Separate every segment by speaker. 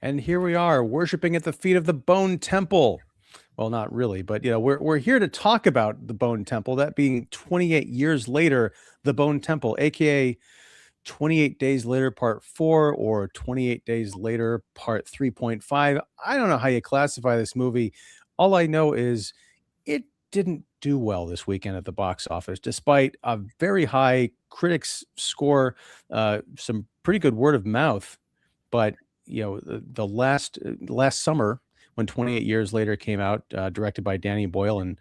Speaker 1: And here we are, worshiping at the feet of the Bone Temple. Well, not really, but we're here to talk about the Bone Temple. That being 28 years later, the Bone Temple, aka 28 Days Later Part 4 or 28 Days Later Part 3.5. I don't know how you classify this movie. All I know is it didn't do well this weekend at the box office, despite a very high critics score, some pretty good word of mouth. But the last summer when 28 Years Later came out, directed by Danny Boyle and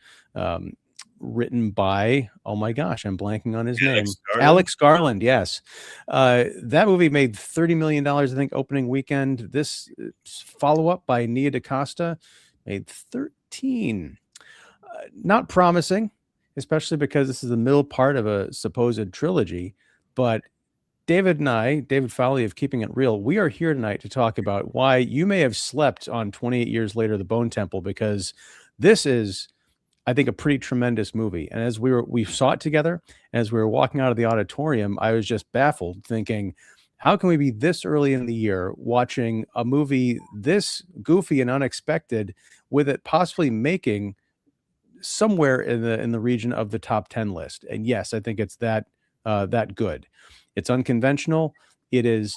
Speaker 1: written by, oh my gosh, I'm blanking on his name, Alex Garland. Yes, that movie made $30 million, I think, opening weekend. This follow-up by Nia DaCosta made 13. Not promising, especially because this is the middle part of a supposed trilogy. But David and I, David Fowley of Keeping It Real, we are here tonight to talk about why you may have slept on 28 Years Later, The Bone Temple, because this is, I think, a pretty tremendous movie. And as we saw it together, as we were walking out of the auditorium, I was just baffled, thinking, how can we be this early in the year watching a movie this goofy and unexpected, with it possibly making somewhere in the region of the top 10 list? And yes, I think it's that good. It's unconventional. It is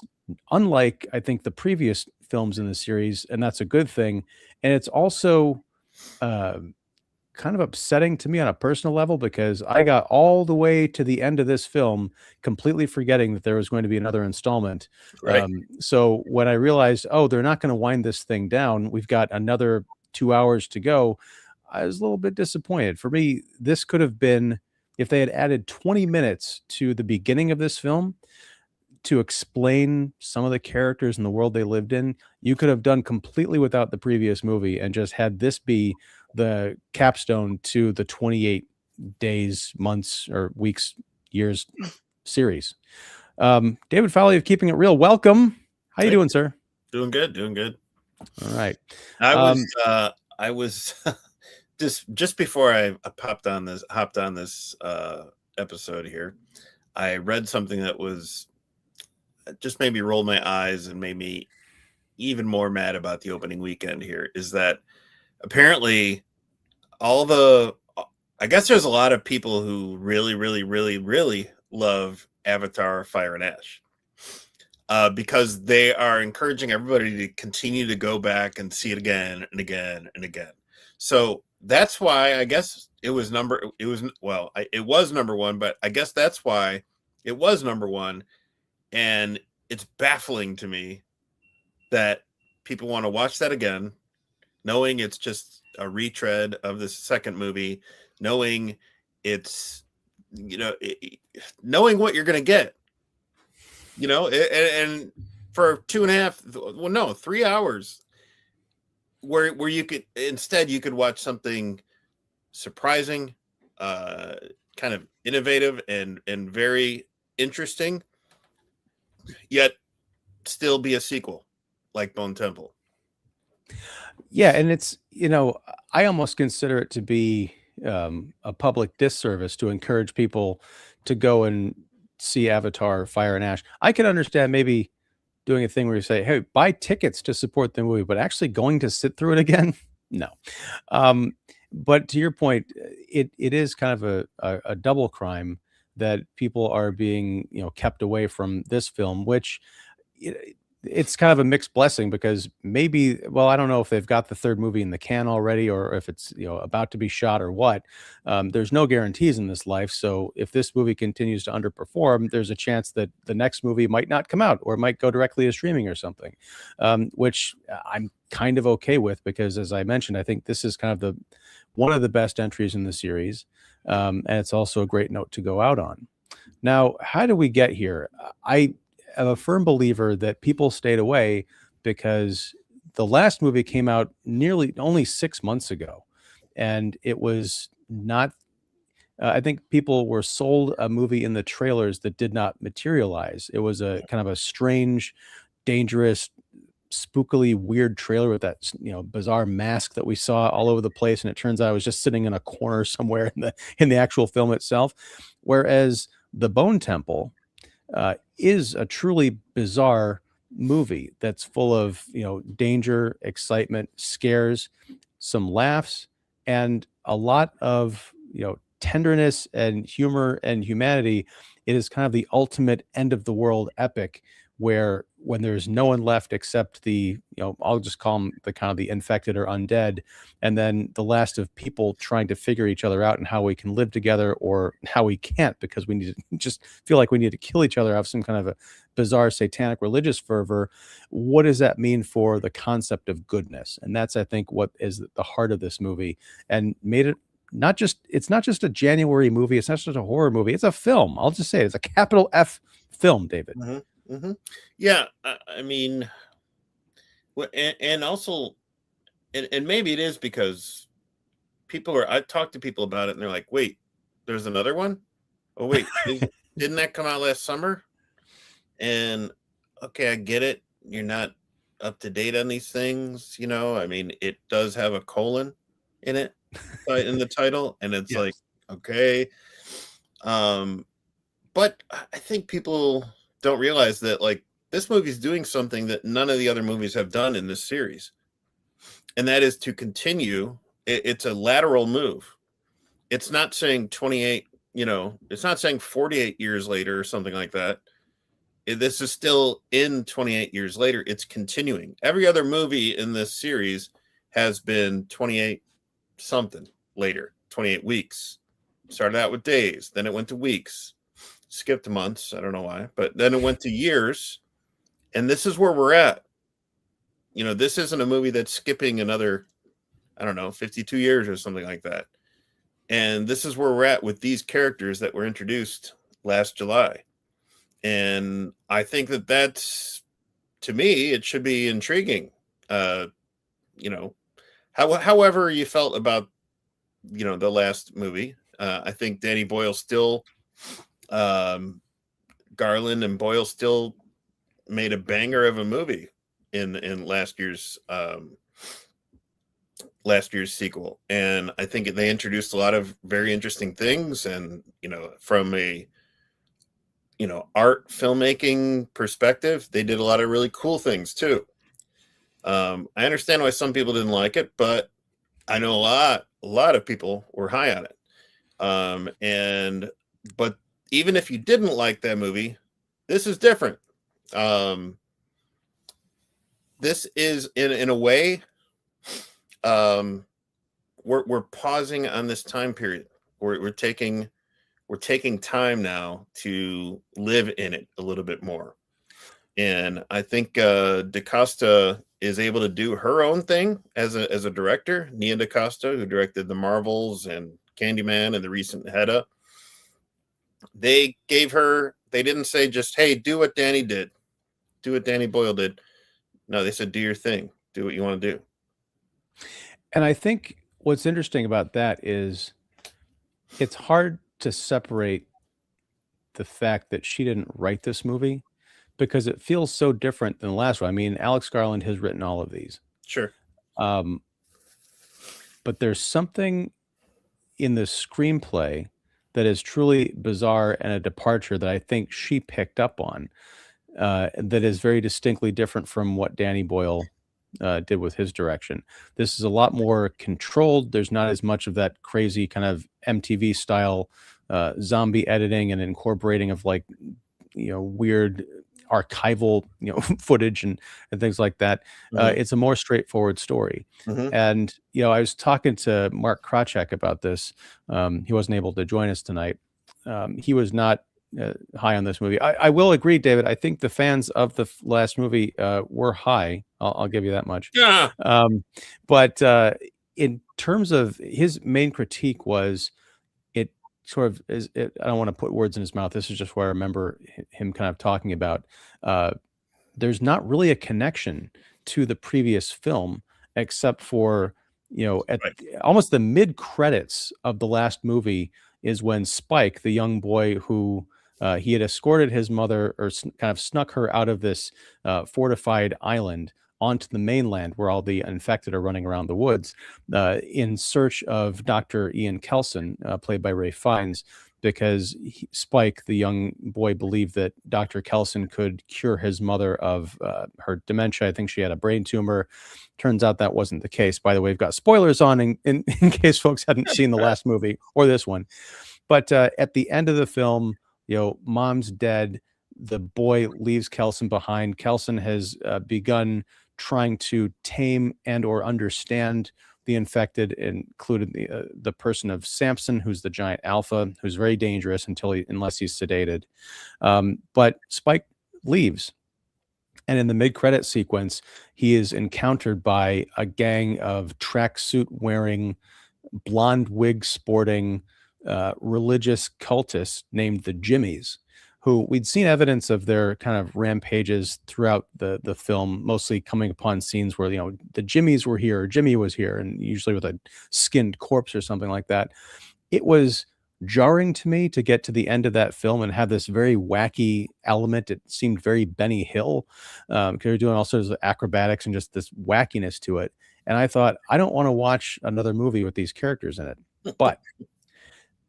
Speaker 1: unlike, I think, the previous films in the series, and that's a good thing. And it's also kind of upsetting to me on a personal level, because I got all the way to the end of this film completely forgetting that there was going to be another installment.
Speaker 2: Right.
Speaker 1: So when I realized, oh, they're not going to wind this thing down, we've got another 2 hours to go, I was a little bit disappointed. For me, this could have been, if they had added 20 minutes to the beginning of this film to explain some of the characters and the world they lived in, you could have done completely without the previous movie and just had this be the capstone to the 28 days, months, or weeks, years series. David Fowley of Keeping It Real, welcome. How you doing, sir?
Speaker 2: Doing good.
Speaker 1: All right.
Speaker 2: I was just before I hopped on this episode here, I read something that was just made me roll my eyes and made me even more mad about the opening weekend here. Is that apparently I guess there's a lot of people who really, really, really, really love Avatar: Fire and Ash, because they are encouraging everybody to continue to go back and see it again and again and again. So that's why I guess it was number one, but I guess that's why it was number one. And it's baffling to me that people want to watch that again, knowing it's just a retread of the second movie, knowing it's, knowing what you're going to get, and for 3 hours, where you could watch something surprising, kind of innovative and very interesting, yet still be a sequel like Bone Temple.
Speaker 1: Yeah, and it's, I almost consider it to be a public disservice to encourage people to go and see Avatar: Fire and Ash. I can understand maybe doing a thing where you say, hey, buy tickets to support the movie, but actually going to sit through it again? No. But to your point, it is kind of a double crime that people are being, kept away from this film, which it's kind of a mixed blessing, because maybe, well, I don't know if they've got the third movie in the can already, or if it's, about to be shot or what. There's no guarantees in this life. So if this movie continues to underperform, there's a chance that the next movie might not come out, or might go directly to streaming or something, which I'm kind of okay with, because as I mentioned, I think this is kind of one of the best entries in the series. And it's also a great note to go out on. Now, how do we get here? I am a firm believer that people stayed away because the last movie came out nearly only 6 months ago, and it was not, I think people were sold a movie in the trailers that did not materialize. It was a kind of a strange, dangerous, spookily weird trailer with that, bizarre mask that we saw all over the place, and it turns out I was just sitting in a corner somewhere in the actual film itself. Whereas the Bone Temple is a truly bizarre movie that's full of, danger, excitement, scares, some laughs, and a lot of, tenderness and humor and humanity. It is kind of the ultimate end of the world epic where when there's no one left except the, I'll just call them the kind of the infected or undead, and then the last of people trying to figure each other out and how we can live together or how we can't because we need to just feel like we need to kill each other, have some kind of a bizarre satanic religious fervor. What does that mean for the concept of goodness? And that's, I think, what is the heart of this movie, and made it it's not just a January movie, it's not just a horror movie, it's a film. I'll just say it. It's a capital F film, David.
Speaker 2: Yeah, I mean, and also, and maybe it is because I talked to people about it and they're like, wait, there's another one? Oh, wait, didn't that come out last summer? And okay, I get it. You're not up to date on these things. I mean, it does have a colon in it, in the title. And it's like, okay. But I think people don't realize that like this movie's doing something that none of the other movies have done in this series. And that is to continue. It's a lateral move. It's not saying 28, it's not saying 48 years later or something like that. This is still in 28 years later. It's continuing. Every other movie in this series has been 28 something later, 28 weeks. Started out with days, then it went to weeks, skipped months. I don't know why, but then it went to years. And this is where we're at. This isn't a movie that's skipping another, I don't know, 52 years or something like that. And this is where we're at with these characters that were introduced last July. And I think that's, to me, it should be intriguing. However you felt about, the last movie, I think Danny Boyle still, Garland and Boyle still made a banger of a movie in last year's sequel. And I think they introduced a lot of very interesting things. And, from a, art filmmaking perspective, they did a lot of really cool things too. I understand why some people didn't like it, but I know a lot of people were high on it. But even if you didn't like that movie, this is different. This is in a way, we're pausing on this time period. We're taking time now to live in it a little bit more. And I think DaCosta is able to do her own thing as a director. Nia DaCosta, who directed The Marvels and Candyman and the recent Hedda. They didn't say just, hey, do what Danny did. Do what Danny Boyle did. No, they said, do your thing. Do what you want to do.
Speaker 1: And I think what's interesting about that is it's hard to separate the fact that she didn't write this movie because it feels so different than the last one. I mean, Alex Garland has written all of these.
Speaker 2: Sure.
Speaker 1: But there's something in the screenplay that is truly bizarre and a departure that I think she picked up on, that is very distinctly different from what Danny Boyle did with his direction. This is a lot more controlled. There's not as much of that crazy kind of MTV style zombie editing and incorporating of like, weird archival, footage and things like that. It's a more straightforward story. And, I was talking to Mark Krachek about this. He wasn't able to join us tonight. He was not high on this movie. I will agree, David. I think the fans of the last movie were high. I'll give you that much.
Speaker 2: Yeah.
Speaker 1: But in terms of his main critique was it sort of is. I don't want to put words in his mouth. This is just where I remember him kind of talking about. There's not really a connection to the previous film except for at almost the mid credits of the last movie is when Spike, the young boy who he had escorted his mother or kind of snuck her out of this fortified island onto the mainland where all the infected are running around the woods in search of Dr. Ian Kelson, played by Ray Fiennes. because Spike, the young boy, believed that Dr. Kelson could cure his mother of her dementia. I think she had a brain tumor. Turns out that wasn't the case. By the way, we've got spoilers on in case folks hadn't seen the last movie or this one. But at the end of the film, mom's dead. The boy leaves Kelson behind. Kelson has begun trying to tame and or understand the infected, including the person of Samson, who's the giant alpha, who's very dangerous unless he's sedated. But Spike leaves. And in the mid-credit sequence, he is encountered by a gang of tracksuit wearing, blonde wig sporting, religious cultists named the Jimmies, who we'd seen evidence of their kind of rampages throughout the film, mostly coming upon scenes where, the Jimmies were here, or Jimmy was here, and usually with a skinned corpse or something like that. It was jarring to me to get to the end of that film and have this very wacky element. It seemed very Benny Hill, because they're doing all sorts of acrobatics and just this wackiness to it. And I thought, I don't want to watch another movie with these characters in it. But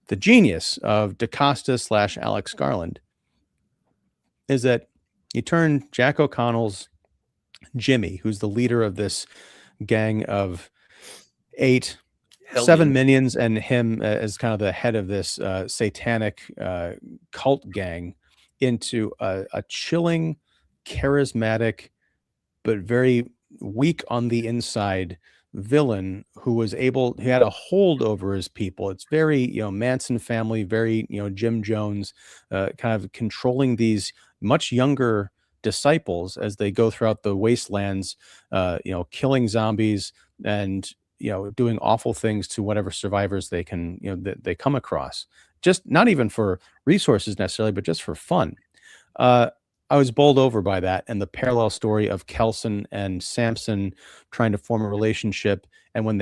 Speaker 1: the genius of DaCosta / Alex Garland is that you turn Jack O'Connell's Jimmy, who's the leader of this gang of 7 minions, and him as kind of the head of this satanic cult gang, into a chilling, charismatic, but very weak on the inside villain who had a hold over his people. It's very, Manson family, very, Jim Jones, kind of controlling these much younger disciples as they go throughout the wastelands, killing zombies and, doing awful things to whatever survivors they can, they come across. Just not even for resources necessarily, but just for fun. I was bowled over by that and the parallel story of Kelson and Samson trying to form a relationship. And when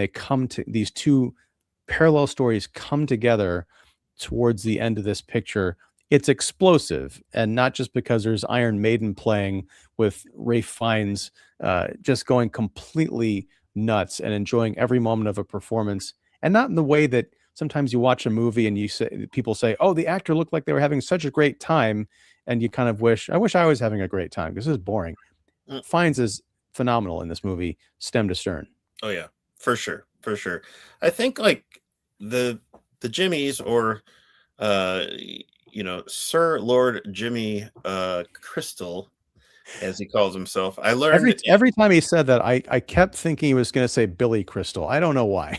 Speaker 1: these two parallel stories come together towards the end of this picture, it's explosive. And not just because there's Iron Maiden playing with Ralph Fiennes just going completely nuts and enjoying every moment of a performance, and not in the way that sometimes you watch a movie and people say, oh, the actor looked like they were having such a great time. And you kind of I wish I was having a great time, because this is boring. Fiennes is phenomenal in this movie, stem to stern.
Speaker 2: Oh yeah, for sure. For sure. I think like the Jimmies, or, Sir Lord Jimmy Crystal, as he calls himself. I learned
Speaker 1: every time he said that, I kept thinking he was going to say Billy Crystal. I don't know why.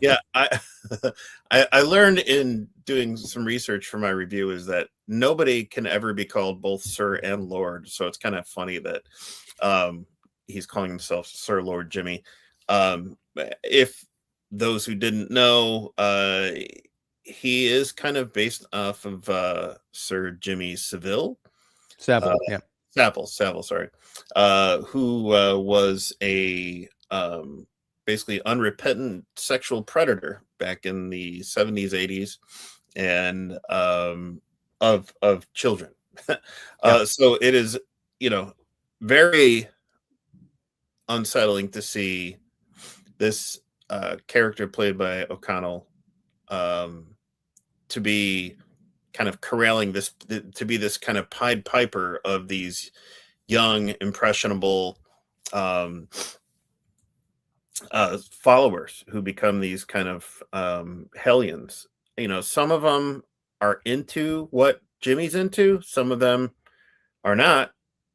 Speaker 2: Yeah, I learned in doing some research for my review is that nobody can ever be called both Sir and Lord. So it's kind of funny that he's calling himself Sir Lord Jimmy. If those who didn't know, he is kind of based off of Sir Jimmy Savile.
Speaker 1: Savile, yeah.
Speaker 2: Savile, sorry. Who was a basically unrepentant sexual predator back in the 70s, 80s, and of children. So it is, very unsettling to see this character played by O'Connell to be kind of corralling to be this kind of Pied Piper of these young, impressionable followers who become these kind of hellions. Some of them are into what Jimmy's into, some of them are not,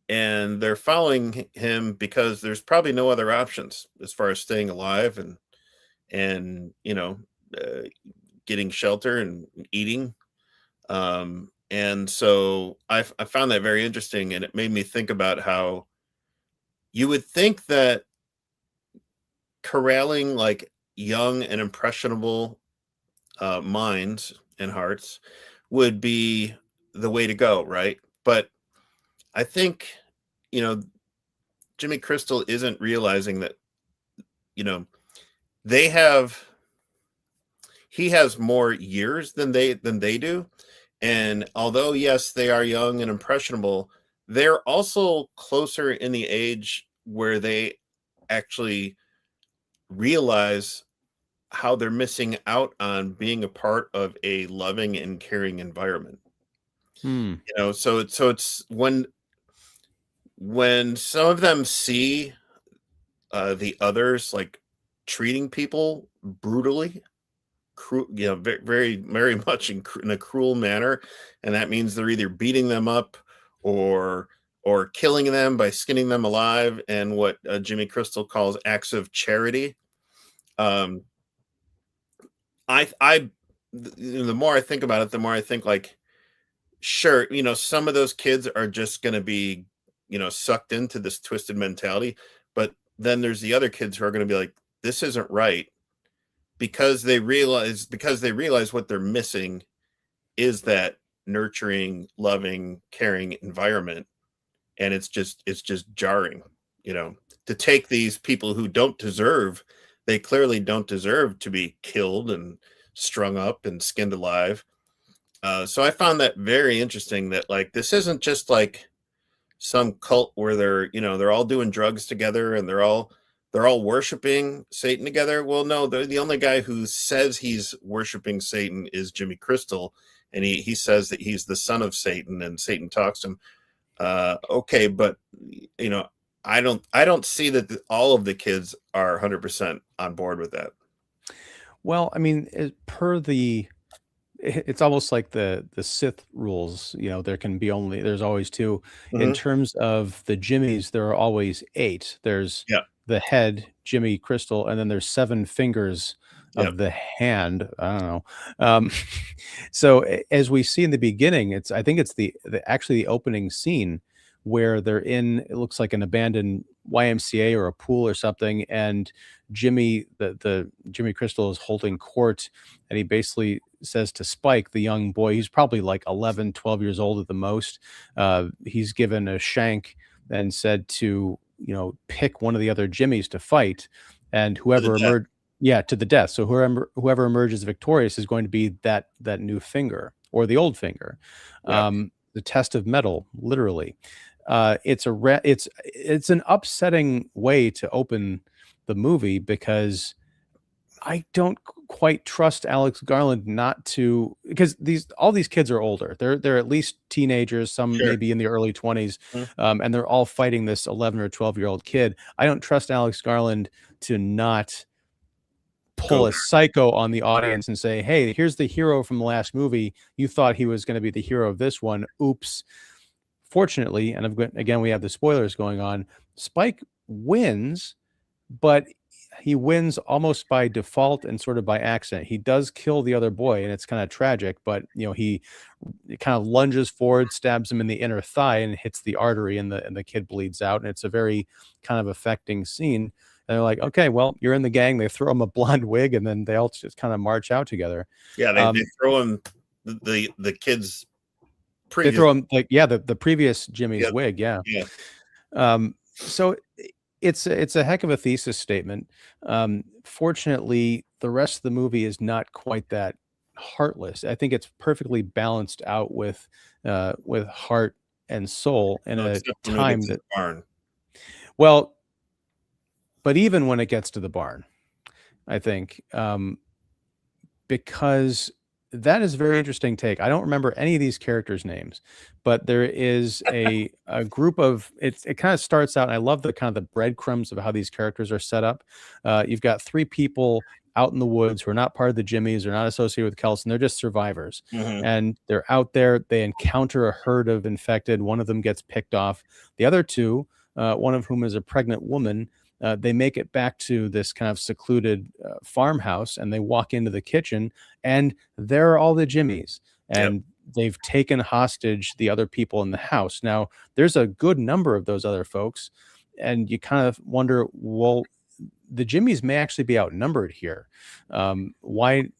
Speaker 2: and they're following him because there's probably no other options as far as staying alive and getting shelter and eating. And so I found that very interesting, and it made me think about how you would think that corralling like young and impressionable minds and hearts would be the way to go, right? But I think, Jimmy Crystal isn't realizing that, he has more years than they do. And although, yes, they are young and impressionable, they're also closer in the age where they actually realize how they're missing out on being a part of a loving and caring environment.
Speaker 1: Hmm.
Speaker 2: So it's when some of them see the others like treating people brutally, very, very, very much in a cruel manner, and that means they're either beating them up or killing them by skinning them alive, and what Jimmy Crystal calls acts of charity. Um, I the more I think about it, the more I think like, sure, some of those kids are just going to be, sucked into this twisted mentality, but then there's the other kids who are going to be like, this isn't right, because they realize what they're missing is that nurturing, loving, caring environment, and it's just jarring, you know, to take these people who don't deserve, they clearly don't deserve to be killed and strung up and skinned alive. So I found that very interesting, that like this isn't just like some cult where they're all doing drugs together and they're all worshiping Satan together. Well, no, the only guy who says he's worshiping Satan is Jimmy Crystal, and he says that he's the son of Satan, and Satan talks to him. Okay, but you know, I don't see that all of the kids are 100% on board with that.
Speaker 1: Well, I mean, it's almost like the Sith rules. There can be there's always two. In
Speaker 2: Hmm.
Speaker 1: terms of the Jimmies, there are always eight. There's
Speaker 2: Yeah.
Speaker 1: the head, Jimmy Crystal, and then there's seven fingers
Speaker 2: Yeah.
Speaker 1: of the hand. I don't know. Um, so as we see in the beginning, I think it's actually the opening scene where they're in, it looks like an abandoned YMCA or a pool or something, and the Jimmy Crystal is holding court, and he basically says to Spike, the young boy, he's probably like 11, 12 years old at the most. He's given a shank and said to, pick one of the other Jimmies to fight, and
Speaker 2: To the
Speaker 1: whoever
Speaker 2: death.
Speaker 1: emerged, yeah, to the death. So whoever emerges victorious is going to be that new finger or the old finger.
Speaker 2: Yeah.
Speaker 1: The test of metal, literally. It's an upsetting way to open the movie, because I don't quite trust Alex Garland not to, because all these kids are older. They're at least teenagers, some
Speaker 2: Sure.
Speaker 1: maybe in the early 20s,
Speaker 2: Mhm.
Speaker 1: and they're all fighting this 11 or 12-year-old kid. I don't trust Alex Garland to not
Speaker 2: Go
Speaker 1: pull a psycho on the audience and say, "Hey, here's the hero from the last movie. You thought he was going to be the hero of this one. Oops." Fortunately, and again, we have the spoilers going on. Spike wins, but he wins almost by default and sort of by accident. He does kill the other boy, and it's kind of tragic, but he kind of lunges forward, stabs him in the inner thigh, and hits the artery, and the kid bleeds out. And it's a very kind of affecting scene. And they're like, "Okay, well, you're in the gang." They throw him a blonde wig, and then they all just kind of march out together.
Speaker 2: Yeah, they
Speaker 1: Um,
Speaker 2: throw him the kid's
Speaker 1: they
Speaker 2: previous.
Speaker 1: throw him, like, yeah, the previous Jimmy's
Speaker 2: Yeah.
Speaker 1: wig, yeah.
Speaker 2: Yeah.
Speaker 1: So it's a heck of a thesis statement. Fortunately, the rest of the movie is not quite that heartless. I think it's perfectly balanced out with heart and soul in
Speaker 2: No,
Speaker 1: a
Speaker 2: except when it
Speaker 1: time
Speaker 2: gets in
Speaker 1: that,
Speaker 2: the barn.
Speaker 1: well, but even when it gets to the barn, I think, because that is a very interesting take. I don't remember any of these characters' names, but there is a group of it kind of starts out, and I love the kind of the breadcrumbs of how these characters are set up. You've got three people out in the woods who are not part of the Jimmies, they're not associated with Kelson, they're just survivors.
Speaker 2: Mhm.
Speaker 1: And they're out there, they encounter a herd of infected, one of them gets picked off. The other two, one of whom is a pregnant woman, they make it back to this kind of secluded farmhouse, and they walk into the kitchen, and there are all the Jimmies,
Speaker 2: Yep.
Speaker 1: and they've taken hostage the other people in the house. Now, there's a good number of those other folks, and you kind of wonder, well, the Jimmies may actually be outnumbered here. Why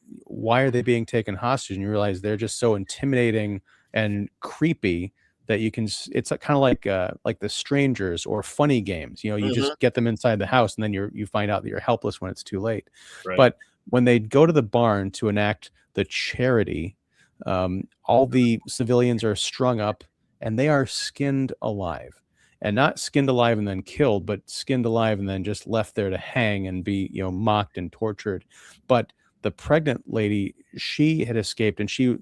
Speaker 1: are they being taken hostage? And you realize they're just so intimidating and creepy that it's kind of like the strangers or funny games. You
Speaker 2: Mhm.
Speaker 1: just get them inside the house, and then you find out that you're helpless when it's too late.
Speaker 2: Right.
Speaker 1: But when they go to the barn to enact the charity, all the civilians are strung up, and they are skinned alive. and not skinned alive and then killed, but skinned alive and then just left there to hang and be, mocked and tortured. But the pregnant lady, she had escaped, and she was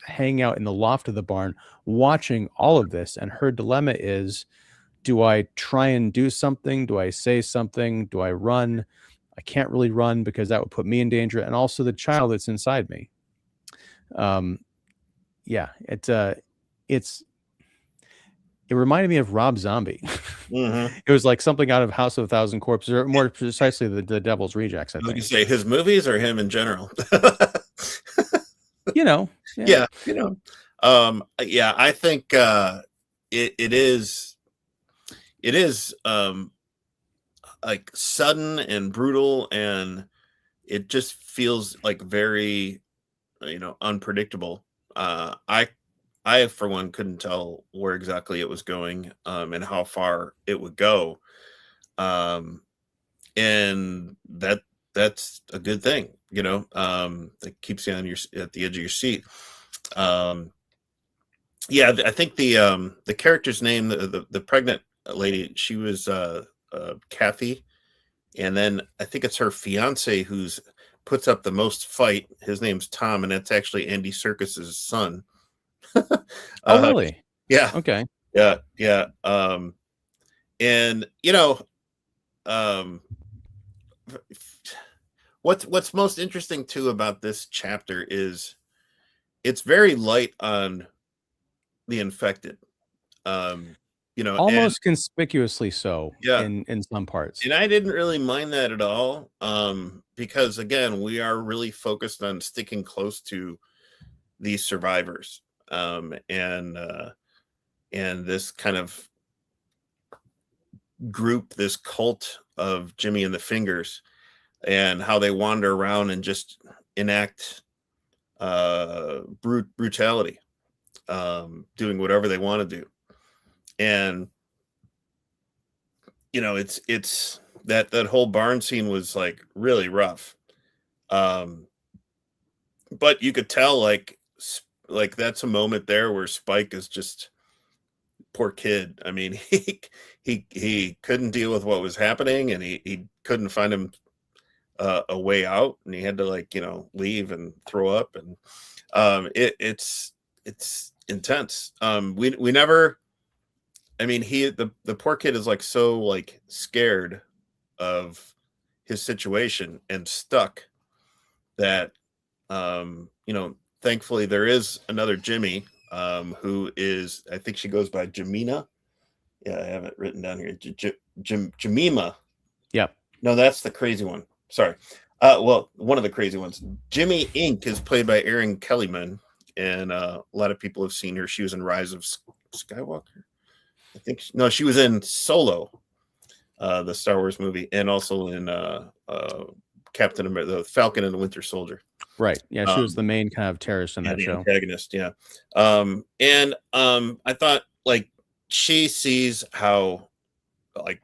Speaker 1: hanging out in the loft of the barn watching all of this. And her dilemma is, do I try and do something? Do I say something? Do I run? I can't really run because that would put me in danger, and also the child that's inside me. Yeah, it reminded me of Rob Zombie.
Speaker 2: Mm-hmm.
Speaker 1: It was like something out of House of a Thousand Corpses, or more precisely, the Devil's Rejects, I
Speaker 2: Like you
Speaker 1: think.
Speaker 2: say, his movies or him in general?
Speaker 1: Yeah.
Speaker 2: Yeah, yeah, I think it is like sudden and brutal, and it just feels like very unpredictable. I for one couldn't tell where exactly it was going, and how far it would go, and that's a good thing, that keeps you at the edge of your seat. Yeah, I think the character's name, the pregnant lady, she was Kathy, and then I think it's her fiance who's puts up the most fight. His name's Tom, and that's actually Andy Serkis's son.
Speaker 1: Oh, really?
Speaker 2: Yeah.
Speaker 1: Okay.
Speaker 2: Yeah. And what's most interesting too about this chapter is it's very light on the infected.
Speaker 1: Almost conspicuously so.
Speaker 2: Yeah.
Speaker 1: In some parts.
Speaker 2: And I didn't really mind that at all, because again, we are really focused on sticking close to these survivors, and this kind of group, this cult of Jimmy and the Fingers, and how they wander around and just enact brutality, doing whatever they want to do. And it's that whole barn scene was like really rough, but you could tell like that's a moment there where Spike is just, poor kid. I mean, he couldn't deal with what was happening, and he couldn't find him a way out, and he had to leave and throw up, and it's intense. We never, I mean, the poor kid is so scared of his situation and stuck that thankfully there is another Jimmy, who is, I think she goes by Jamina. Yeah, I have it written down here. Jemima.
Speaker 1: Yeah.
Speaker 2: No, that's the crazy one. Sorry. Well, one of the crazy ones. Jimmy Inc. is played by Erin Kellyman, and a lot of people have seen her. She was in Rise of Skywalker. I think she was in Solo, the Star Wars movie, and also in Captain America, the Falcon and the Winter Soldier.
Speaker 1: Right. Yeah, she was the main kind of terrorist in that show.
Speaker 2: Antagonist, yeah. And I thought she sees how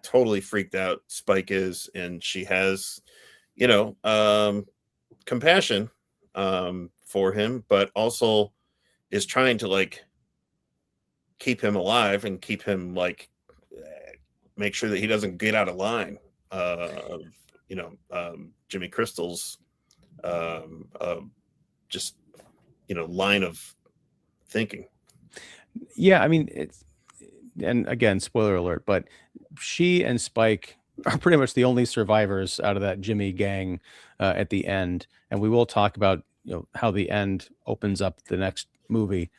Speaker 2: totally freaked out Spike is, and she has compassion for him, but also is trying to keep him alive and keep him make sure that he doesn't get out of line. Jimmy Crystal's just line of thinking.
Speaker 1: Yeah, I mean, and again, spoiler alert, but she and Spike are pretty much the only survivors out of that Jimmy gang at the end, and we will talk about how the end opens up the next movie.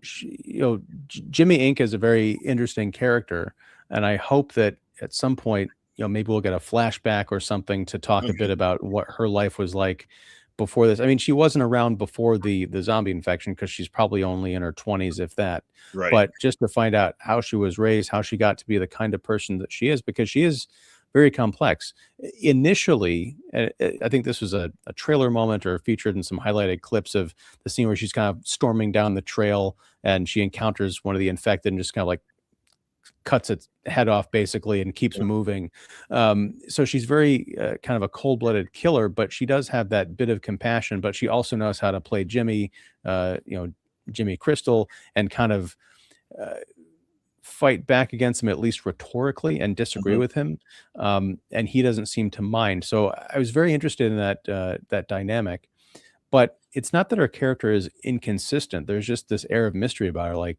Speaker 1: Jimmy Inc. is a very interesting character, and I hope that at some point maybe we'll get a flashback or something to talk a bit about what her life was like before this. I mean, she wasn't around before the zombie infection because she's probably only in her 20s, if that.
Speaker 2: Right.
Speaker 1: But just to find out how she was raised, how she got to be the kind of person that she is, because she is very complex. Initially, I think this was a trailer moment or featured in some highlighted clips of the scene where she's kind of storming down the trail and she encounters one of the infected and just kind of cuts its head off basically and keeps moving. So she's very kind of a cold-blooded killer, but she does have that bit of compassion, but she also knows how to play Jimmy, Jimmy Crystal, and kind of fight back against him, at least rhetorically, and disagree with him. And he doesn't seem to mind. So I was very interested in that dynamic. But it's not that her character is inconsistent. There's just this air of mystery about her. Like,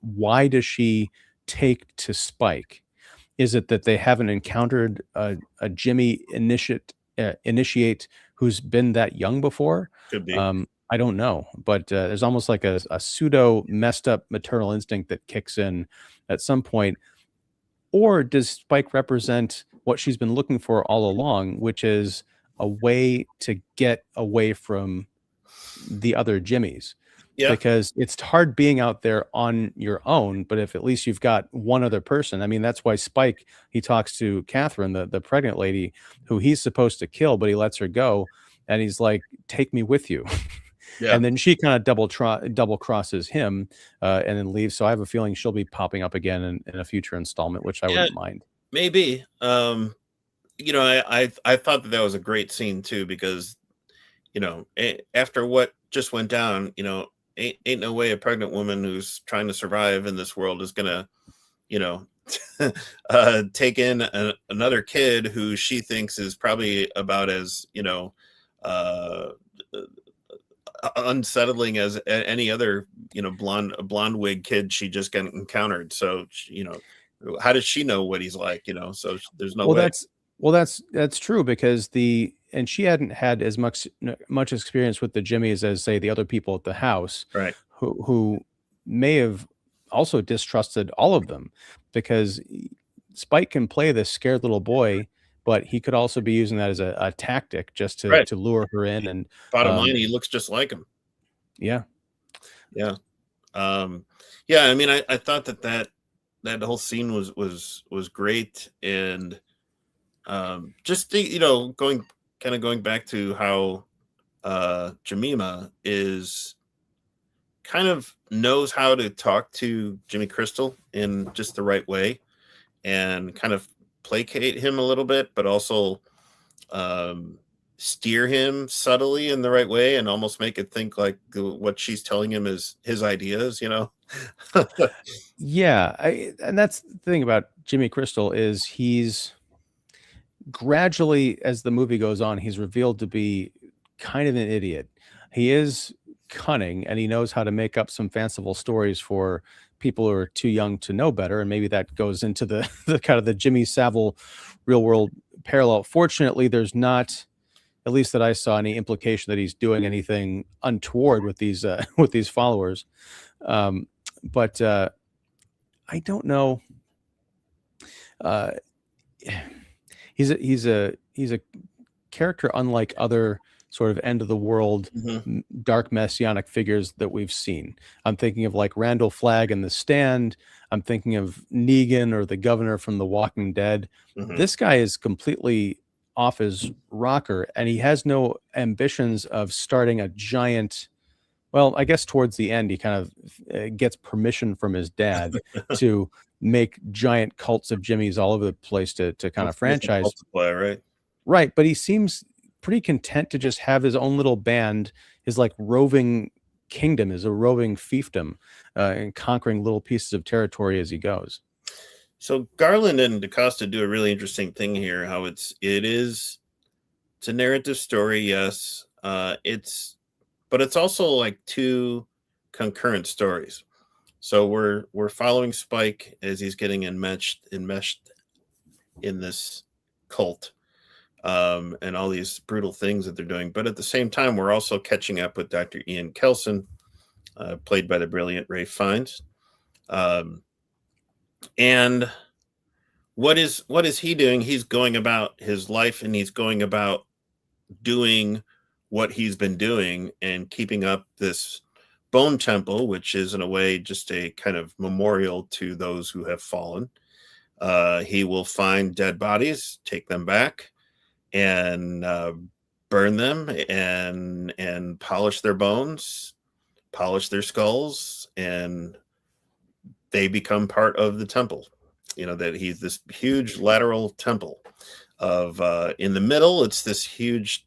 Speaker 1: why does she take to Spike? Is it that they haven't encountered a Jimmy initiate who's been that young before?
Speaker 2: Could be.
Speaker 1: I don't know, but there's almost like a pseudo messed up maternal instinct that kicks in at some point. Or does Spike represent what she's been looking for all along, which is a way to get away from the other Jimmys?
Speaker 2: Yeah.
Speaker 1: Because it's hard being out there on your own, but if at least you've got one other person. I mean, that's why Spike, he talks to Catherine, the pregnant lady, who he's supposed to kill, but he lets her go. And he's like, take me with you.
Speaker 2: Yeah.
Speaker 1: And then she kind of double crosses him and then leaves. So I have a feeling she'll be popping up again in a future installment, which I wouldn't mind.
Speaker 2: Maybe. You know, I thought that was a great scene too, because, you know, after what just went down, you know, ain't no way a pregnant woman who's trying to survive in this world is gonna, you know, take in another kid who she thinks is probably about as, you know, unsettling as any other, you know, blonde wig kid she just got encountered. So, you know, how does she know what he's like? You know, so there's no way.
Speaker 1: That's true, because and she hadn't had as much experience with the Jimmys as, say, the other people at the house,
Speaker 2: Right?
Speaker 1: Who may have also distrusted all of them, because Spike can play this scared little boy, but he could also be using that as a tactic just to lure her in. And
Speaker 2: bottom line, he looks just like him.
Speaker 1: Yeah.
Speaker 2: Yeah. Yeah. I mean, I thought that whole scene was great. And just you know, going back to how Jemima is kind of knows how to talk to Jimmy Crystal in just the right way, and kind of placate him a little bit, but also steer him subtly in the right way, and almost make it think like what she's telling him is his ideas, you know.
Speaker 1: Yeah, and that's the thing about Jimmy Crystal, is he's gradually, as the movie goes on, he's revealed to be kind of an idiot. He is cunning, and he knows how to make up some fanciful stories for people who are too young to know better. And maybe that goes into the kind of the Jimmy Savile real world parallel. Fortunately, there's not, at least that I saw, any implication that he's doing anything untoward with these followers. But I don't know. He's a character unlike other sort of end of the world, dark messianic figures that we've seen. I'm thinking of like Randall Flagg in The Stand. I'm thinking of Negan or the governor from The Walking Dead. This guy is completely off his rocker, and he has no ambitions of starting a giant. Well, I guess towards the end, he kind of gets permission from his dad to make giant cults of Jimmys all over the place to kind of franchise.
Speaker 2: Multiply,
Speaker 1: right. But he seems pretty content to just have his own little band, his like roving kingdom, is a roving fiefdom, and conquering little pieces of territory as he goes.
Speaker 2: So Garland and DaCosta do a really interesting thing here. How it's a narrative story, yes. But it's also like two concurrent stories. So we're following Spike as he's getting enmeshed in this cult, and all these brutal things that they're doing. But at the same time, we're also catching up with Dr. Ian Kelson, played by the brilliant Ralph Fiennes. And what is he doing? He's going about his life, and he's going about doing what he's been doing and keeping up this bone temple, which is in a way just a kind of memorial to those who have fallen. He will find dead bodies, take them back, and burn them, and polish their bones, polish their skulls, and they become part of the temple. You know, that he's this huge lateral temple of in the middle, it's this huge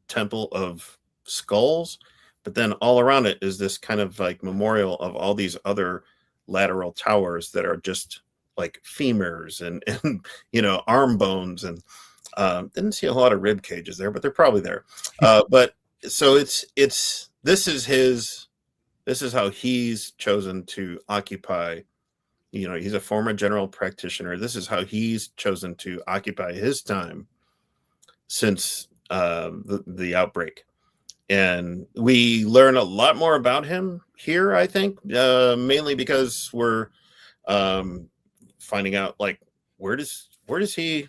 Speaker 2: temple of skulls, but then all around it is this kind of like memorial of all these other lateral towers that are just like femurs and arm bones, and didn't see a lot of rib cages there, but they're probably there. But so this is how he's chosen to occupy. He's a former general practitioner. This is how he's chosen to occupy his time since the outbreak. And we learn a lot more about him here, I think, mainly because we're finding out, like, what does he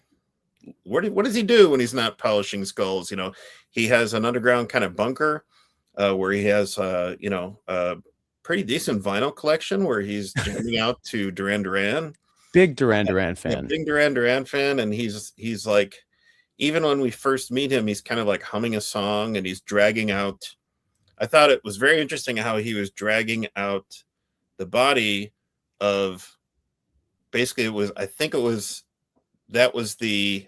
Speaker 2: do when he's not polishing skulls? He has an underground kind of bunker where he has a pretty decent vinyl collection where he's jamming out to Duran Duran.
Speaker 1: Big Duran Duran fan.
Speaker 2: Yeah, big Duran Duran fan, and he's like, even when we first meet him, he's kind of like humming a song, and he's dragging out. I thought it was very interesting how he was dragging out the body of, basically that was the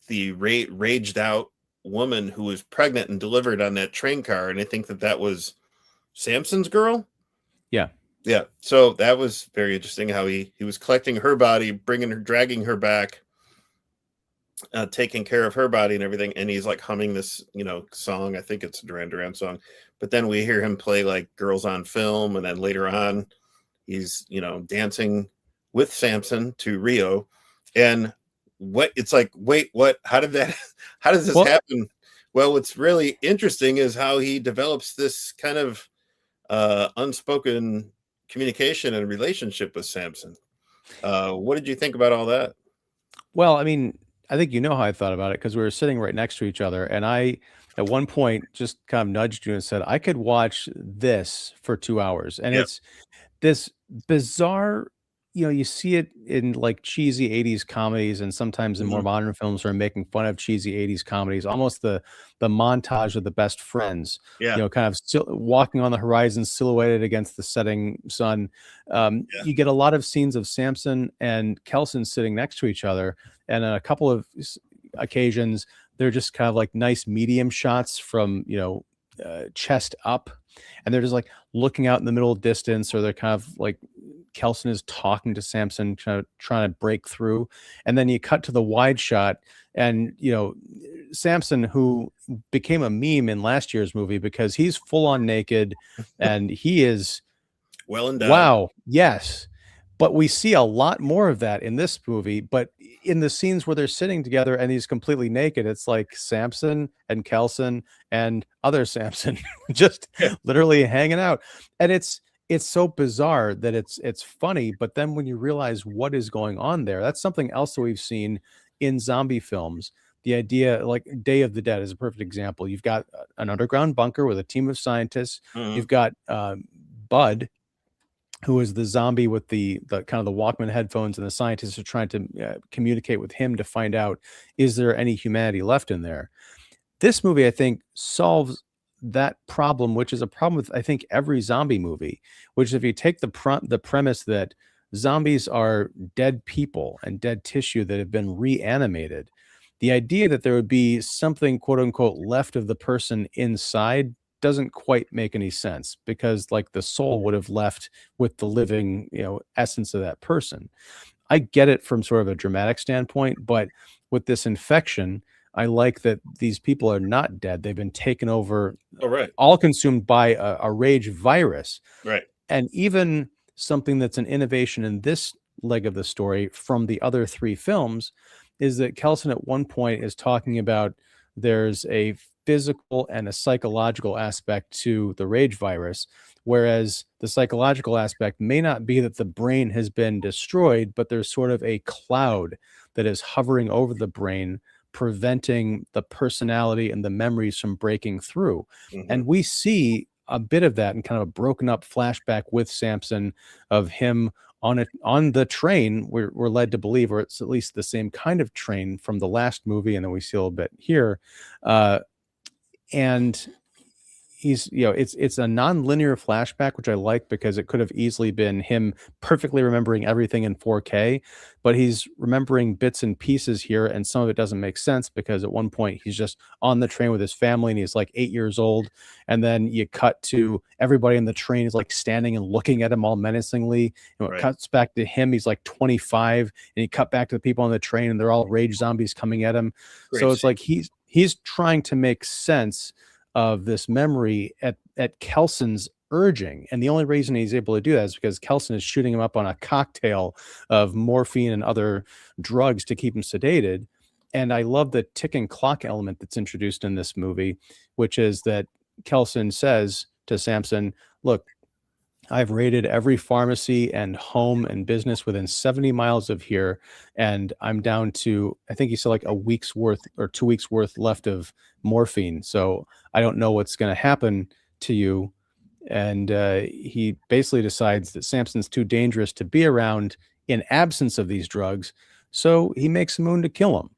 Speaker 2: raged out woman who was pregnant and delivered on that train car, and I think that was Samson's girl. Yeah. So that was very interesting how he was collecting her body, dragging her back, taking care of her body and everything, and he's like humming this song. I think it's a Duran Duran song, but then we hear him play like Girls on Film, and then later on he's dancing with Samson to Rio. And it's like, wait, what? How does this happen? Well, what's really interesting is how he develops this kind of unspoken communication and relationship with Samson. What did you think about all that?
Speaker 1: Well, I mean, I think how I thought about it, because we were sitting right next to each other, and I, at one point, just kind of nudged you and said, I could watch this for 2 hours. And it's this bizarre, you see it in like cheesy 80s comedies, and sometimes in more modern films where making fun of cheesy 80s comedies, almost the montage of the best friends, kind of walking on the horizon, silhouetted against the setting sun. You get a lot of scenes of Samson and Kelson sitting next to each other, and on a couple of occasions, they're just kind of like nice medium shots from, chest up, and they're just like looking out in the middle distance, or they're kind of like Kelson is talking to Samson, trying to break through. And then you cut to the wide shot, and Samson, who became a meme in last year's movie because he's full on naked and he is
Speaker 2: well and done.
Speaker 1: Wow, yes. But we see a lot more of that in this movie. But in the scenes where they're sitting together and he's completely naked, it's like Samson and Kelson and other Samson just literally hanging out. And it's so bizarre that it's funny. But then when you realize what is going on there, that's something else that we've seen in zombie films. The idea, like Day of the Dead is a perfect example. You've got an underground bunker with a team of scientists. You've got Bud, who is the zombie with the kind of the Walkman headphones, and the scientists are trying to communicate with him to find out, is there any humanity left in there? This movie, I think, solves that problem, which is a problem with, I think, every zombie movie, which is if you take the premise that zombies are dead people and dead tissue that have been reanimated, the idea that there would be something, quote unquote, left of the person inside doesn't quite make any sense, because like the soul would have left with the living, essence of that person. I get it from sort of a dramatic standpoint, but with this infection, I like that these people are not dead. They've been taken over, all consumed by a rage virus.
Speaker 2: Right.
Speaker 1: And even something that's an innovation in this leg of the story from the other three films is that Kelson at one point is talking about there's a physical and a psychological aspect to the rage virus, whereas the psychological aspect may not be that the brain has been destroyed, but there's sort of a cloud that is hovering over the brain, preventing the personality and the memories from breaking through. And we see a bit of that in kind of a broken up flashback with Samson of him on the train. We're led to believe, or it's at least the same kind of train from the last movie, and then we see a little bit here. And he's, it's a non-linear flashback, which I like because it could have easily been him perfectly remembering everything in 4K, but he's remembering bits and pieces here, and some of it doesn't make sense because at one point he's just on the train with his family and he's like 8 years old, and then you cut to everybody in the train is like standing and looking at him all menacingly, and it cuts back to him, he's like 25, and he cut back to the people on the train and they're all rage zombies coming at him. So it's like he's trying to make sense of this memory at Kelson's urging. And the only reason he's able to do that is because Kelson is shooting him up on a cocktail of morphine and other drugs to keep him sedated. And I love the ticking clock element that's introduced in this movie, which is that Kelson says to Samson, look, I've raided every pharmacy and home and business within 70 miles of here, and I'm down to, I think he said like a week's worth or 2 weeks worth left of morphine. So I don't know what's going to happen to you. And he basically decides that Samson's too dangerous to be around in absence of these drugs. So he makes a moon to kill him.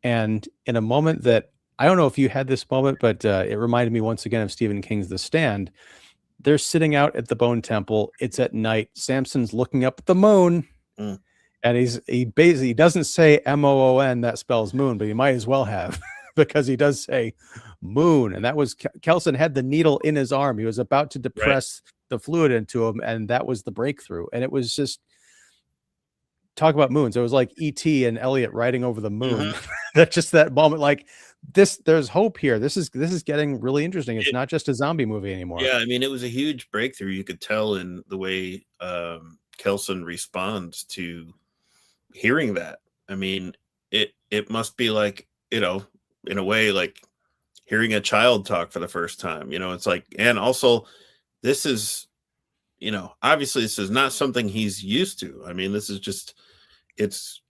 Speaker 1: And in a moment that, I don't know if you had this moment, but it reminded me once again of Stephen King's The Stand. They're sitting out at the Bone Temple. It's at night. Samson's looking up at the moon, and he doesn't say MOON, that spells moon, but he might as well have because he does say moon. And that was Kelson had the needle in his arm. He was about to depress the fluid into him, and that was the breakthrough. And it was just talk about moons. It was like E.T. and Elliot riding over the moon. That just that moment, like this, there's hope here. This is getting really interesting. It's not just a zombie movie anymore.
Speaker 2: Yeah, I mean, it was a huge breakthrough. You could tell in the way Kelson responds to hearing that. I mean, it must be like, in a way, like hearing a child talk for the first time. It's like, and also this is, obviously this is not something he's used to. I mean, this is just, it's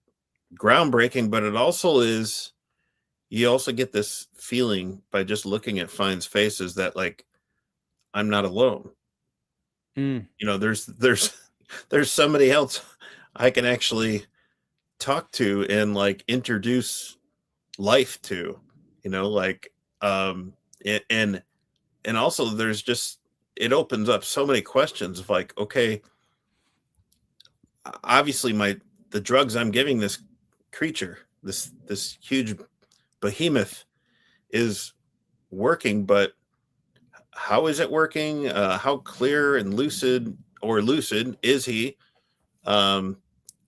Speaker 2: groundbreaking, but it also is, you also get this feeling by just looking at Fiennes' faces that like, I'm not alone. There's somebody else I can actually talk to and like introduce life to, and also there's just, it opens up so many questions of like, okay, obviously the drugs I'm giving this creature, this huge behemoth, is working, but how is it working? How clear and lucid is he? And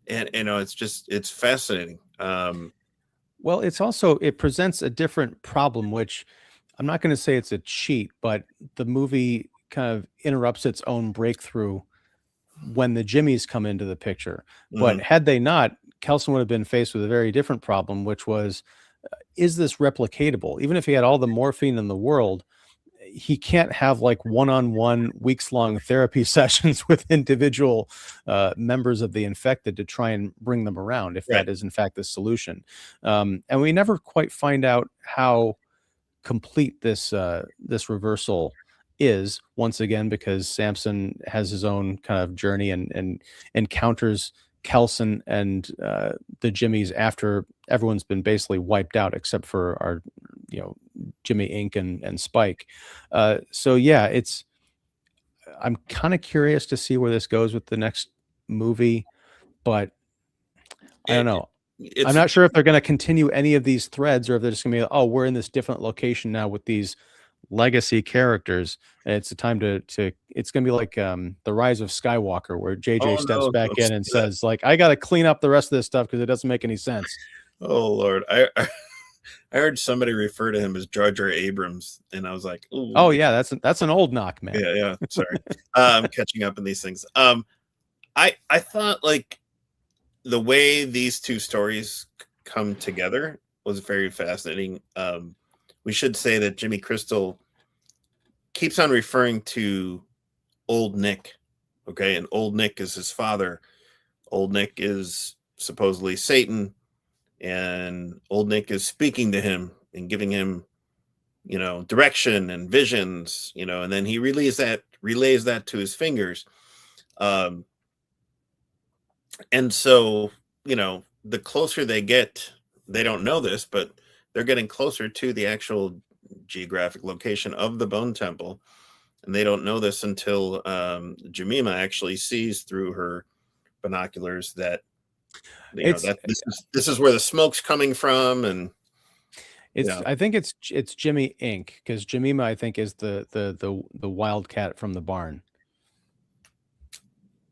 Speaker 2: it's fascinating.
Speaker 1: Well, it presents a different problem, which I'm not going to say it's a cheat, but the movie kind of interrupts its own breakthrough when the Jimmies come into the picture. But had they not, Kelson would have been faced with a very different problem, which was, is this replicatable? Even if he had all the morphine in the world, he can't have like one-on-one weeks-long therapy sessions with individual members of the infected to try and bring them around, if that is in fact the solution. And we never quite find out how complete this reversal is, once again, because Samson has his own kind of journey and encounters Kelson and the Jimmies after everyone's been basically wiped out except for our Jimmy Inc. and Spike. So yeah, I'm kind of curious to see where this goes with the next movie, but I don't know. I'm not sure if they're going to continue any of these threads or if they're just going to be, oh, we're in this different location now with these legacy characters. And it's a time to it's going to be like the Rise of Skywalker, where JJ steps back in and says, like, I got to clean up the rest of this stuff because it doesn't make any sense.
Speaker 2: Oh Lord. I heard somebody refer to him as Jar Jar Abrams, and I was like, ooh.
Speaker 1: Oh yeah, that's an old knock, man.
Speaker 2: Yeah. Sorry. I'm catching up in these things. I thought like the way these two stories come together was very fascinating. We should say that Jimmy Crystal keeps on referring to Old Nick. Okay, and Old Nick is his father. Old Nick is supposedly Satan, and Old Nick is speaking to him and giving him, direction and visions, and then he relays that to his fingers. And so, the closer they get, they don't know this, but they're getting closer to the actual geographic location of the Bone Temple, and they don't know this until Jemima actually sees through her binoculars that this is where the smoke's coming from, and
Speaker 1: I think it's Jimmy Inc. because Jemima I think is the wildcat from the barn.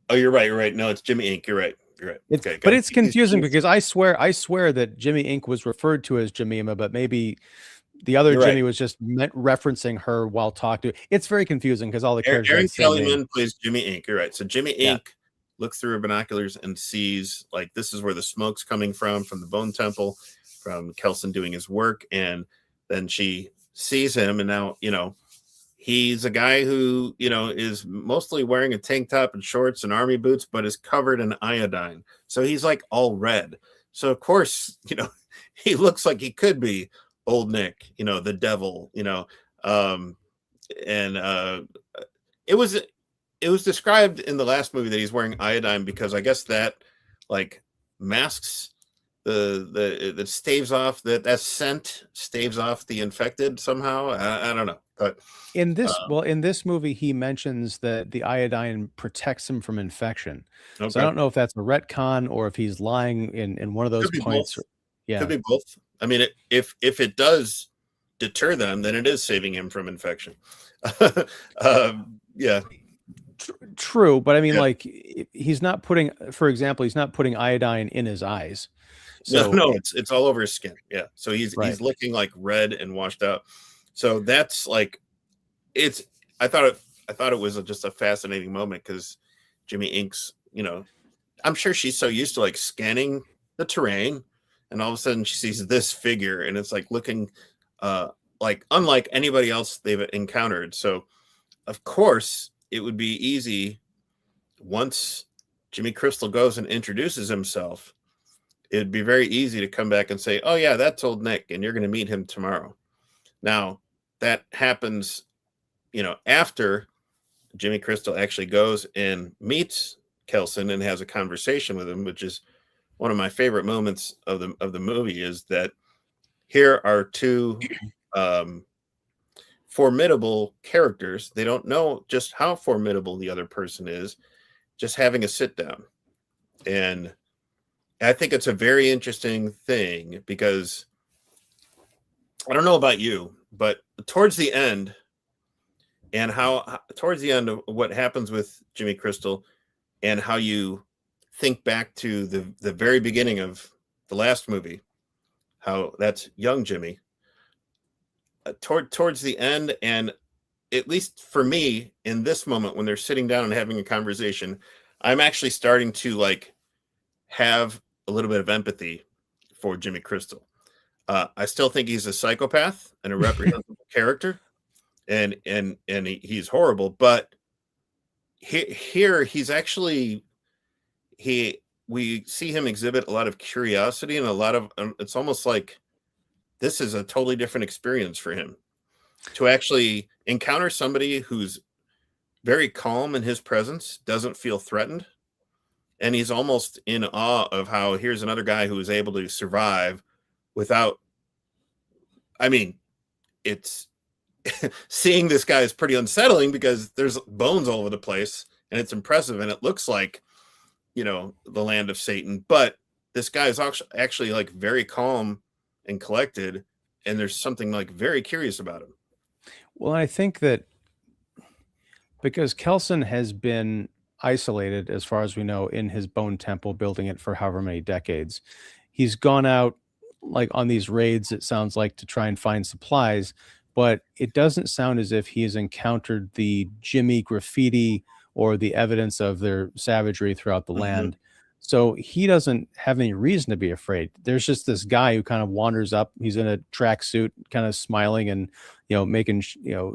Speaker 2: Oh, you're right. You're right. No, it's Jimmy Inc. You're right. You're right.
Speaker 1: Okay, but it's confusing because I swear that Jimmy Inc. was referred to as Jemima, but maybe the other Jimmy was just referencing her while talking. It's very confusing because all the characters.
Speaker 2: Aaron Kellyman plays Jimmy Inc. You're right. So Jimmy Inc. looks through her binoculars and sees like this is where the smoke's coming from the Bone Temple, from Kelson doing his work, and then she sees him, and now he's a guy who is mostly wearing a tank top and shorts and army boots, but is covered in iodine. So he's like all red. So of course he looks like he could be Old Nick, the devil, and it was described in the last movie that he's wearing iodine because I guess that like masks the staves off that scent staves off the infected somehow. I don't know, but
Speaker 1: in this movie he mentions that the iodine protects him from infection. Okay. So I don't know if that's a retcon or if he's lying in one of those points.
Speaker 2: Could be both. I mean, if it does deter them, then it is saving him from infection. Yeah.
Speaker 1: True, but I mean, like, he's not putting, for example, he's not putting iodine in his eyes.
Speaker 2: So, no, it's all over his skin. Yeah. So he's looking like red and washed out. So that's like, I thought it was just a fascinating moment because Jimmy Ink's, I'm sure she's so used to like scanning the terrain, and all of a sudden she sees this figure, and it's like looking like unlike anybody else they've encountered. So of course it would be easy once Jimmy Crystal goes and introduces himself. It'd be very easy to come back and say, oh yeah, that's Old Nick, and you're going to meet him tomorrow. Now that happens, after Jimmy Crystal actually goes and meets Kelson and has a conversation with him, which is one of my favorite moments of the movie, is that here are two formidable characters. They don't know just how formidable the other person is, just having a sit down. And I think it's a very interesting thing because I don't know about you, but towards the end of what happens with Jimmy Crystal and how you think back to the very beginning of the last movie, how that's young Jimmy, towards the end, and at least for me in this moment when they're sitting down and having a conversation, I'm actually starting to like have a little bit of empathy for Jimmy Crystal. I still think he's a psychopath and a reprehensible character, and he's horrible, but here he's actually we see him exhibit a lot of curiosity and a lot of it's almost like this is a totally different experience for him to actually encounter somebody who's very calm in his presence, doesn't feel threatened, and he's almost in awe of how here's another guy who is able to survive without, I mean, it's seeing this guy is pretty unsettling because there's bones all over the place and it's impressive and it looks like, the land of Satan, but this guy is actually like very calm and collected, and there's something like very curious about him.
Speaker 1: Well, I think that because Kelson has been isolated, as far as we know, in his bone temple, building it for however many decades, he's gone out like on these raids, it sounds like, to try and find supplies, but it doesn't sound as if he has encountered the Jimmy graffiti or the evidence of their savagery throughout the land. So he doesn't have any reason to be afraid. There's just this guy who kind of wanders up. He's in a tracksuit, kind of smiling and, making,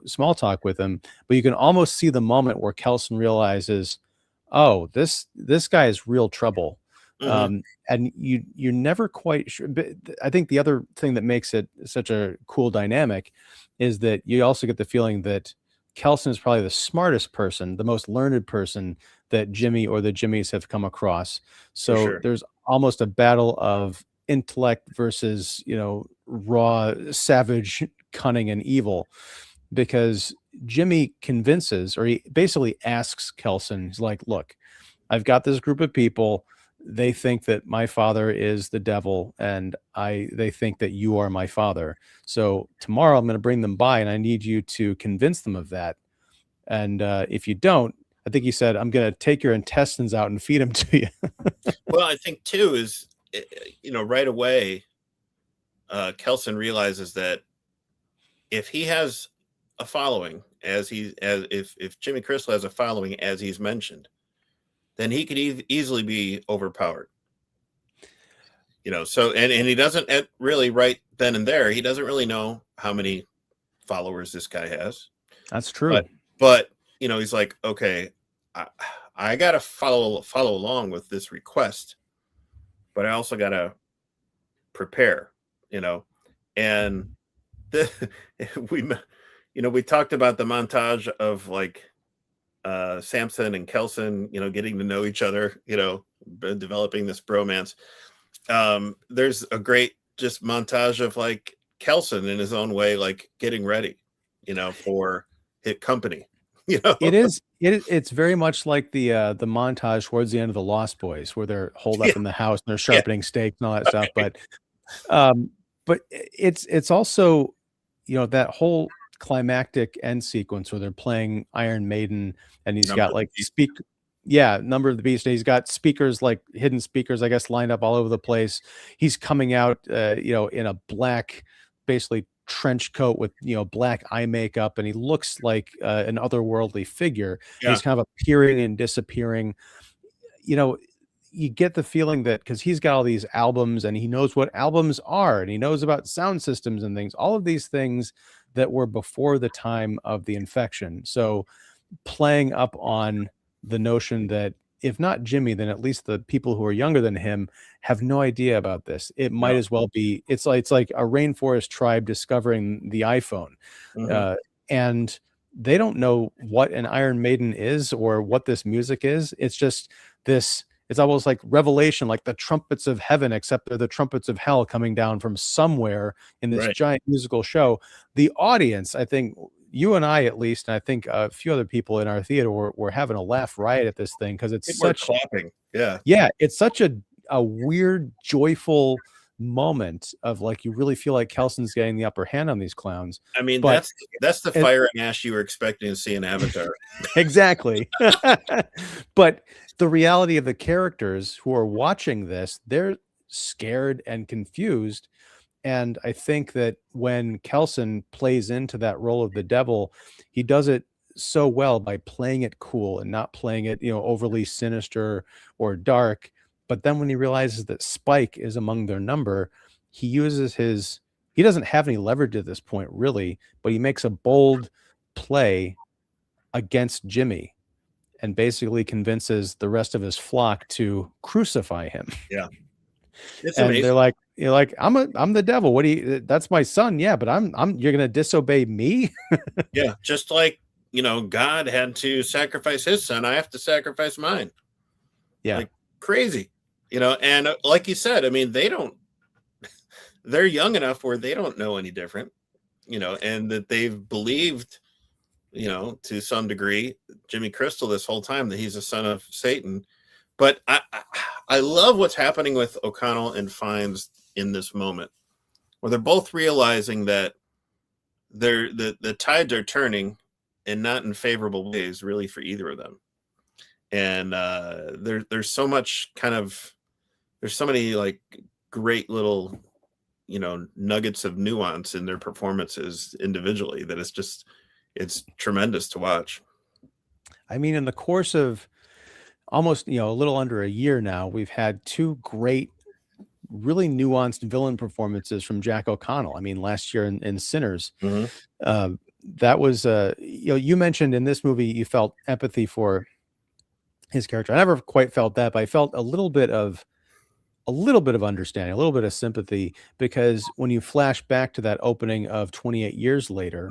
Speaker 1: small talk with him. But you can almost see the moment where Kelson realizes, oh, this guy is real trouble. And you're never quite sure. But I think the other thing that makes it such a cool dynamic is that you also get the feeling that Kelson is probably the smartest person, the most learned person that Jimmy or the Jimmies have come across. So there's almost a battle of intellect versus, raw savage cunning and evil, because Jimmy convinces, or he basically asks Kelson, he's like, look, I've got this group of people. They think that my father is the devil, and they think that you are my father. So tomorrow I'm going to bring them by, and I need you to convince them of that. And if you don't, I think he said, I'm going to take your intestines out and feed them to you.
Speaker 2: Well, I think too is, right away, Kelson realizes that if he has a following, if Jimmy Crystal has a following as he's mentioned, then he could easily be overpowered. So and he doesn't really right then and there. He doesn't really know how many followers this guy has.
Speaker 1: That's true.
Speaker 2: But he's like, okay, I gotta follow along with this request, but I also gotta prepare. And we talked about the montage of like Samson and Kelson, getting to know each other, developing this bromance. There's a great just montage of like Kelson in his own way, like getting ready, for hit company.
Speaker 1: It's very much like the montage towards the end of the Lost Boys, where they're holed up in the house and they're sharpening stakes and all that stuff. But it's also, that whole climactic end sequence where they're playing Iron Maiden, and he's got like Number of the Beast. And he's got speakers, like hidden speakers, I guess, lined up all over the place. He's coming out, in a black, basically trench coat with black eye makeup, and he looks like an otherworldly figure. He's kind of appearing and disappearing. You get the feeling that because he's got all these albums and he knows what albums are, and he knows about sound systems and things, all of these things that were before the time of the infection. So playing up on the notion that if not Jimmy, then at least the people who are younger than him have no idea about this. It might as well be, it's like a rainforest tribe discovering the iPhone. And they don't know what an Iron Maiden is or what this music is. It's just this, it's almost like Revelation, like the trumpets of heaven, except they're the trumpets of hell coming down from somewhere in this giant musical show. The audience, I think, you and I, at least, and I think a few other people in our theater were having a laugh riot at this thing, because it's such
Speaker 2: clapping.
Speaker 1: It's such a weird, joyful moment of like, you really feel like Kelson's getting the upper hand on these clowns.
Speaker 2: I mean, that's the fire and ash you were expecting to see in Avatar.
Speaker 1: Exactly. But the reality of the characters who are watching this, they're scared and confused. And I think that when Kelson plays into that role of the devil, he does it so well by playing it cool and not playing it, overly sinister or dark. But then when he realizes that Spike is among their number, he uses he doesn't have any leverage at this point, really, but he makes a bold play against Jimmy and basically convinces the rest of his flock to crucify him.
Speaker 2: Yeah. It's
Speaker 1: and
Speaker 2: amazing.
Speaker 1: They're like, I'm the devil. What do you, that's my son. Yeah, but you're going to disobey me.
Speaker 2: Yeah. Just like, God had to sacrifice his son, I have to sacrifice mine.
Speaker 1: Yeah.
Speaker 2: Like crazy, and like you said, I mean, they're young enough where they don't know any different, and that they've believed, to some degree, Jimmy Crystal this whole time, that he's a son of Satan. But I love what's happening with O'Connell and Fiennes in this moment, where they're both realizing that the tides are turning, and not in favorable ways, really, for either of them. And there's so much there's so many like great little nuggets of nuance in their performances individually that it's tremendous to watch.
Speaker 1: I mean, in the course of almost a little under a year now, we've had two great, really nuanced villain performances from Jack O'Connell. I mean, last year in Sinners, that was you mentioned in this movie you felt empathy for his character. I never quite felt that, but I felt a little bit of understanding, a little bit of sympathy, because when you flash back to that opening of 28 years later,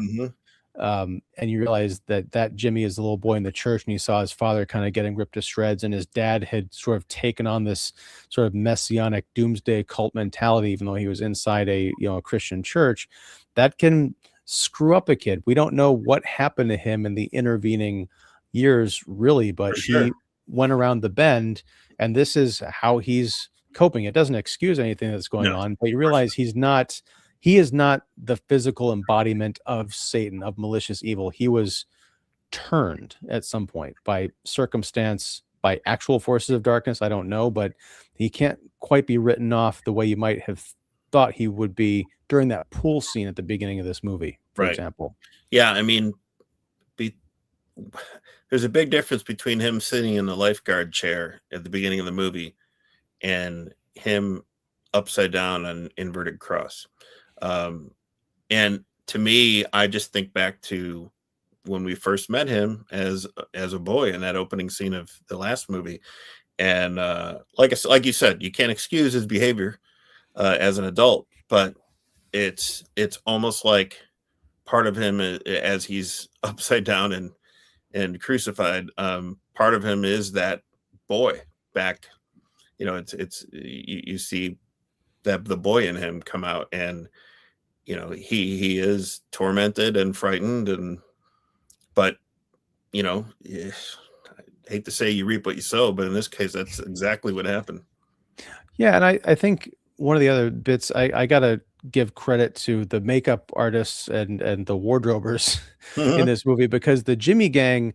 Speaker 1: And you realize that Jimmy is the little boy in the church, and he saw his father kind of getting ripped to shreds, and his dad had sort of taken on this sort of messianic doomsday cult mentality, even though he was inside a Christian church. That can screw up a kid. We don't know what happened to him in the intervening years, really, but
Speaker 2: For sure.
Speaker 1: he went around the bend, and this is how he's coping. It doesn't excuse anything that's going
Speaker 2: No.
Speaker 1: on, but you realize he is not the physical embodiment of Satan, of malicious evil. He was turned at some point by circumstance, by actual forces of darkness. I don't know, but he can't quite be written off the way you might have thought he would be during that pool scene at the beginning of this movie, for
Speaker 2: Right.
Speaker 1: example.
Speaker 2: Yeah, I mean, there's a big difference between him sitting in the lifeguard chair at the beginning of the movie and him upside down on inverted cross. And to me, I just think back to when we first met him as a boy in that opening scene of the last movie. And like you said, you can't excuse his behavior as an adult, but it's almost like part of him as he's upside down and crucified. Part of him is that boy back. It's you see that the boy in him come out, and he is tormented and frightened, but I hate to say you reap what you sow, but in this case, that's exactly what happened.
Speaker 1: Yeah, and I think one of the other bits I gotta give credit to the makeup artists and the wardrobers in this movie, because the Jimmy gang,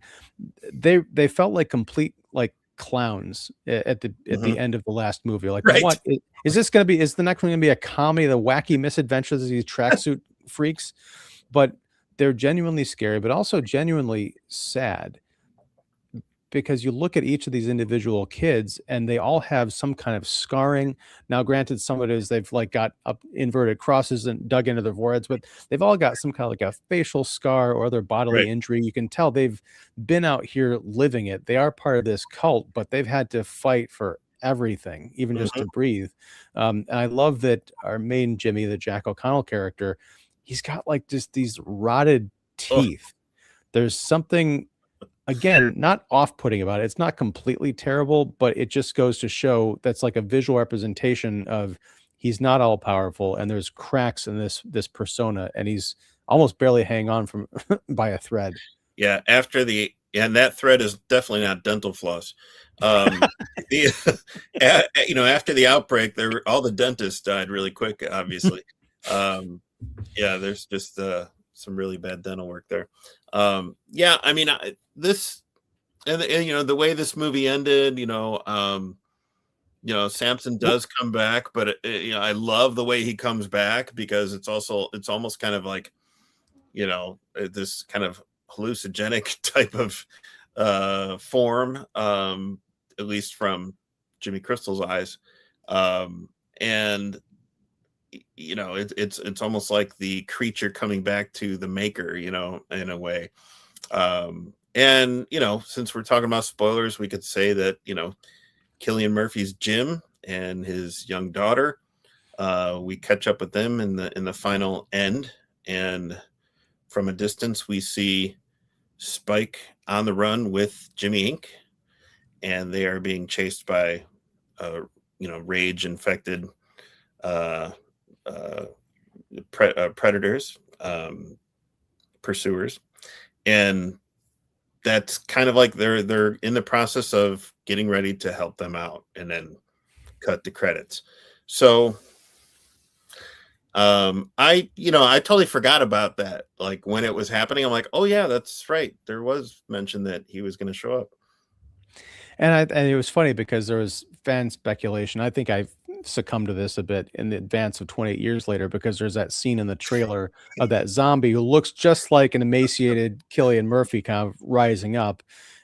Speaker 1: they felt like complete like clowns at the end of the last movie. Like,
Speaker 2: Right.
Speaker 1: what is this going to be? Is the next one going to be a comedy, the wacky misadventures of these tracksuit freaks? But they're genuinely scary, but also genuinely sad, because you look at each of these individual kids and they all have some kind of scarring. Now, granted, some of it is they've like got up inverted crosses and dug into their foreheads, but they've all got some kind of like a facial scar or other bodily
Speaker 2: Right.
Speaker 1: injury. You can tell they've been out here living it. They are part of this cult, but they've had to fight for everything, even just to breathe. And I love that our main Jimmy, the Jack O'Connell character, he's got like just these rotted teeth. There's something, again, not off-putting about it. It's not completely terrible, but it just goes to show that's like a visual representation of he's not all powerful, and there's cracks in this persona, and he's almost barely hanging on from by a thread.
Speaker 2: Yeah, and that thread is definitely not dental floss. After the outbreak, all the dentists died really quick, obviously. Yeah, there's just some really bad dental work there. Yeah, I mean, this and the way this movie ended, Samson does come back, but I love the way he comes back, because it's almost kind of like this kind of hallucinogenic type of form, at least from Jimmy Crystal's eyes, and it's almost like the creature coming back to the maker, in a way. And since we're talking about spoilers, we could say that Cillian Murphy's Jim and his young daughter, we catch up with them in the final end, and from a distance we see Spike on the run with Jimmy Inc., and they are being chased by rage infected predators, pursuers, and that's kind of like they're in the process of getting ready to help them out, and then cut the credits. So I totally forgot about that. Like, when it was happening, I'm like, oh yeah, that's right, there was mention that he was going to show up.
Speaker 1: And it was funny because there was fan speculation. I think I succumbed to this a bit in the advance of 28 years later, because there's that scene in the trailer of that zombie who looks just like an emaciated Cillian Murphy kind of rising up.